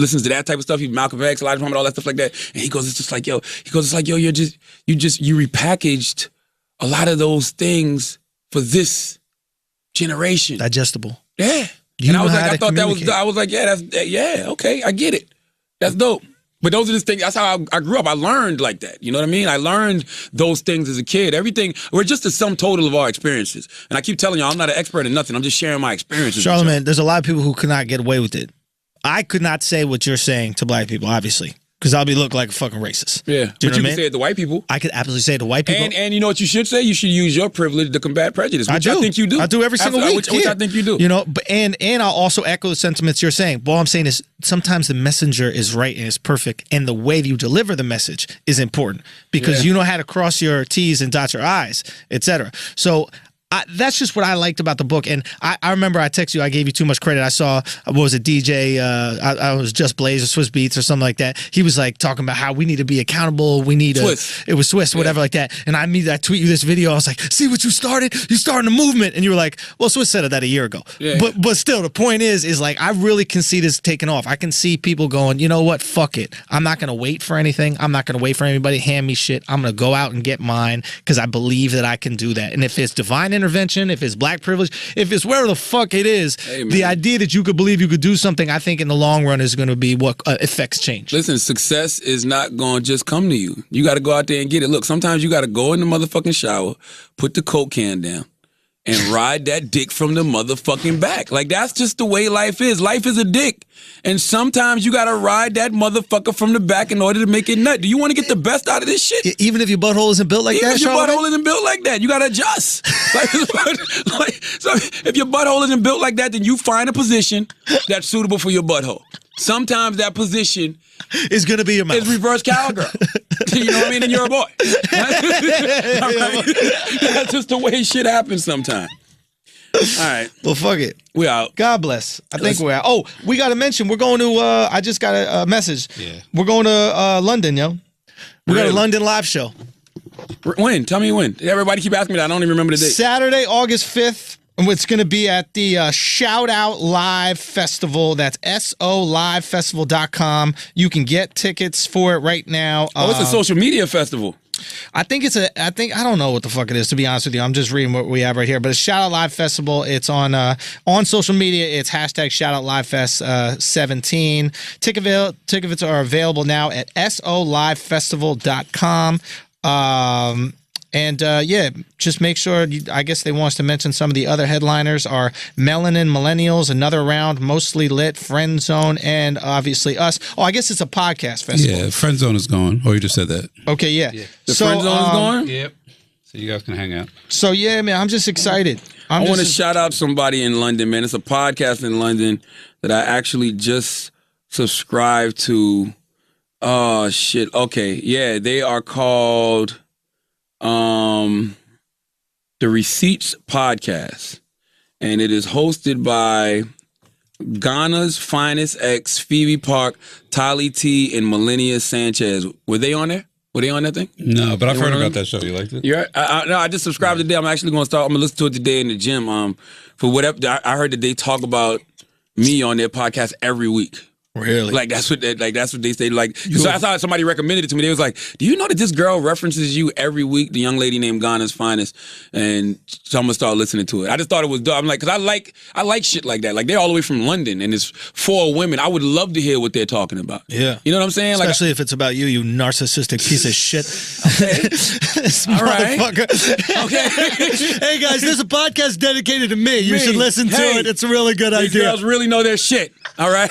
listens to that type of stuff. He Malcolm X, Elijah Muhammad, all that stuff like that. And he goes, it's like, yo, you repackaged a lot of those things for this generation. Digestible. Yeah. And I was like, okay, I get it. That's dope. But those are the things, that's how I grew up. I learned like that. You know what I mean? I learned those things as a kid. Everything, we're just a sum total of our experiences. And I keep telling you, I'm not an expert in nothing. I'm just sharing my experiences. Charlamagne, there's a lot of people who could not get away with it. I could not say what you're saying to black people, obviously. Because I'll be looking like a fucking racist. Yeah. But you can say it to white people. I could absolutely say it to white people. And you know what you should say? You should use your privilege to combat prejudice, which I think you do. I do every single week. Which I think you do. You know, and I'll also echo the sentiments you're saying. But all I'm saying is sometimes the messenger is right and is perfect, and the way you deliver the message is important because you know how to cross your T's and dot your I's, etc. So that's just what I liked about the book. And I remember I texted you, I gave you too much credit. I saw, what was it, DJ, I was Just Blaze or Swiss Beats or something like that. He was like talking about how we need to be accountable. We need it was Swiss, whatever like that. And I tweet you this video. I was like, see what you started? You started a movement. And you were like, well, Swiss said that a year ago. Yeah. But still, the point is like, I really can see this taking off. I can see people going, you know what? Fuck it. I'm not going to wait for anything. I'm not going to wait for anybody to hand me shit. I'm going to go out and get mine because I believe that I can do that. And if it's divine intervention, if it's black privilege, if it's wherever the fuck it is, the idea that you could believe you could do something, I think in the long run is going to be what affects change. Listen, success is not going to just come to you. You got to go out there and get it. Look, sometimes you got to go in the motherfucking shower, put the Coke can down, and ride that dick from the motherfucking back. Like, that's just the way life is. Life is a dick. And sometimes you got to ride that motherfucker from the back in order to make it nut. Do you want to get the best out of this shit? Even if your butthole isn't built like that, Even if your butthole isn't built like that, you got to adjust. So if your butthole isn't built like that, then you find a position that's suitable for your butthole. Sometimes that position is going to be your mouth. It's reverse cowgirl. You know what I mean? And you're a boy. That's just the way shit happens sometimes. All right. Well, fuck it. We out. God bless. I think we're out. Oh, we got to mention, we're going to, I just got a message. Yeah. We're going to London, yo. We got a London live show. When? Tell me when. Everybody keep asking me that. I don't even remember the date. Saturday, August 5th. And it's going to be at the Shout Out Live Festival. That's solivefestival.com. You can get tickets for it right now. It's a social media festival. I don't know what the fuck it is, to be honest with you. I'm just reading what we have right here. But it's Shout Out Live Festival. It's on social media. It's hashtag Shout Out Live Fest 17. Tickets are available now at solivefestival.com. Just make sure, I guess they want us to mention some of the other headliners are Melanin Millennials, Another Round, Mostly Lit, Friend Zone, and obviously us. Oh, I guess it's a podcast festival. Yeah, Friend Zone is going. Oh, you just said that. Okay, yeah. The Friend Zone is going? Yep. So you guys can hang out. So, yeah, man, I'm just excited. I want to shout out somebody in London, man. It's a podcast in London that I actually just subscribed to. Oh, shit. Okay, yeah, they are called... The Receipts Podcast, and it is hosted by Ghana's finest ex, Phoebe Park, Tali T, and Melania Sanchez. Were they on there? Were they on that thing? No, but I've heard about that show. You liked it? Yeah, no, I just subscribed today. I'm actually going to listen to it today in the gym. For whatever, I heard that they talk about me on their podcast every week. Really? Like that's what they say. Like, so I thought somebody recommended it to me. They was like, "Do you know that this girl references you every week?" The young lady named Ghana's Finest, and so I'm gonna start listening to it. I just thought it was dope. I'm like, because I like shit like that. Like they're all the way from London, and it's 4 women. I would love to hear what they're talking about. Yeah, you know what I'm saying? Especially if it's about you narcissistic piece of shit. Okay. This all right. motherfucker. Okay. Hey guys, there's a podcast dedicated to me. You should listen to it. It's a really good These idea. girls really know their shit. All right.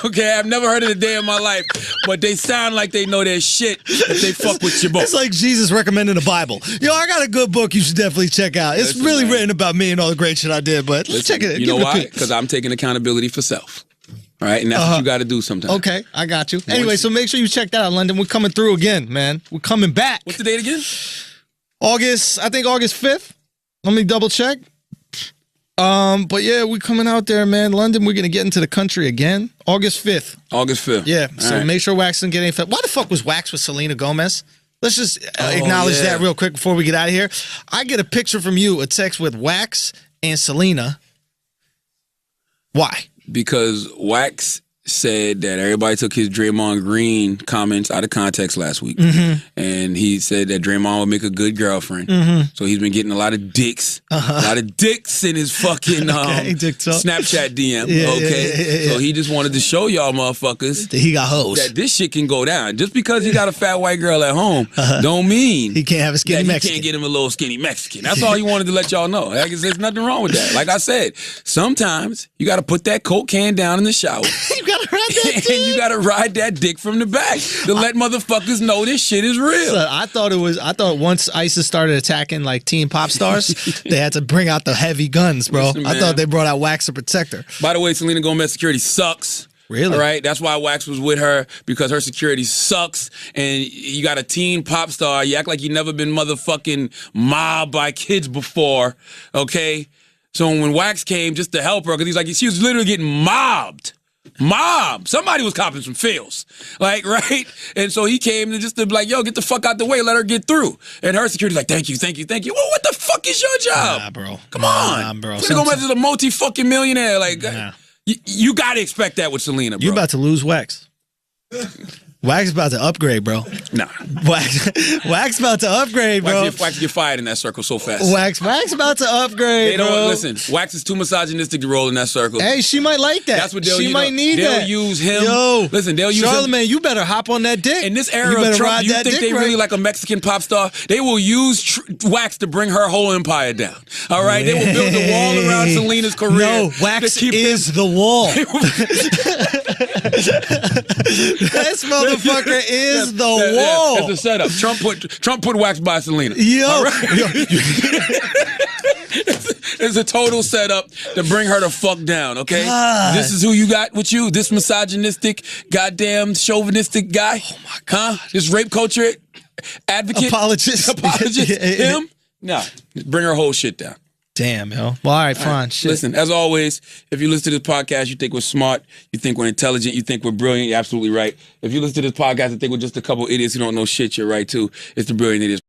Okay. I've never heard it a day in my life, but they sound like they know their shit if they fuck with your book. It's like Jesus recommending a Bible. Yo, I got a good book you should definitely check out. It's Listen, really man. written about me and all the great shit I did, but let's check it. You know why? Because I'm taking accountability for self. All right, and that's what you got to do sometimes. Okay, I got you. Anyway, so make sure you check that out, London. We're coming through again, man. We're coming back. What's the date again? August 5th. Let me double check. But yeah, we're coming out there, man. London, we're gonna get into the country again. August 5th. August 5th. Yeah. All So right. make sure Wax doesn't get any. Why the fuck was Wax with Selena Gomez? Let's just acknowledge yeah. that real quick before we get out of here. I get a picture from you, a text with Wax and Selena. Why? Because Wax said that everybody took his Draymond Green comments out of context last week. And he said that Draymond would make a good girlfriend. So he's been getting a lot of dicks. A lot of dicks in his fucking Okay, dick talk. Snapchat DM. Yeah, okay. yeah. So he just wanted to show y'all motherfuckers He got hoes. that this shit can go down. Just because he got a fat white girl at home don't mean He can't have a skinny that Mexican. He can't get him a little skinny Mexican. That's all he wanted to let y'all know. Like, there's nothing wrong with that. Like I said, sometimes you got to put that Coke can down in the shower. You gotta ride that And dick. you gotta ride that dick from the back to let motherfuckers know this shit is real. So I thought once ISIS started attacking like teen pop stars, they had to bring out the heavy guns, bro. Listen, I man. thought they brought out Wax to protect her. By the way, Selena Gomez security sucks. Really? All right. That's why Wax was with her, because her security sucks. And you got a teen pop star. You act like you never been motherfucking mobbed by kids before. Okay. So when Wax came just to help her, because she was literally getting mobbed. Somebody was copping some feels. Like, right? And so he came to just to be like, yo, get the fuck out the way, let her get through. And her security's like, thank you. Well, what the fuck is your job? Nah, bro. Come on. Nah, bro. Selena Gomez is a multi-fucking millionaire. Like, Nah. you gotta expect that with Selena, bro. You about to lose Wax. Wax about to upgrade, bro. Nah. Wax about to upgrade, bro. Wax get fired in that circle so fast. Wax about to upgrade, They don't bro. listen. Wax is too misogynistic to roll in that circle. Hey, she might like that. That's what they'll she use. might need they'll that. use him. Yo, Listen, they'll use him. Charlamagne, you better hop on that dick. In this You era better of Trump, ride you that think dick they right. really like a Mexican pop star? They will use Wax to bring her whole empire down. All right? They will build the wall around Hey. Selena's career. No, Wax to keep is the wall. This motherfucker is the wall. It's a setup. Trump put Wax by Selena. Yo. All right? It's a total setup to bring her the fuck down, okay? God. This is who you got with you? This misogynistic, goddamn chauvinistic guy? Oh my God. Huh? This rape culture advocate? Apologist. Him? Nah. Bring her whole shit down. Damn, yo. Well, all right, fine. Shit. Listen, as always, if you listen to this podcast, you think we're smart, you think we're intelligent, you think we're brilliant, you're absolutely right. If you listen to this podcast and think we're just a couple idiots who don't know shit, you're right too. It's the Brilliant Idiots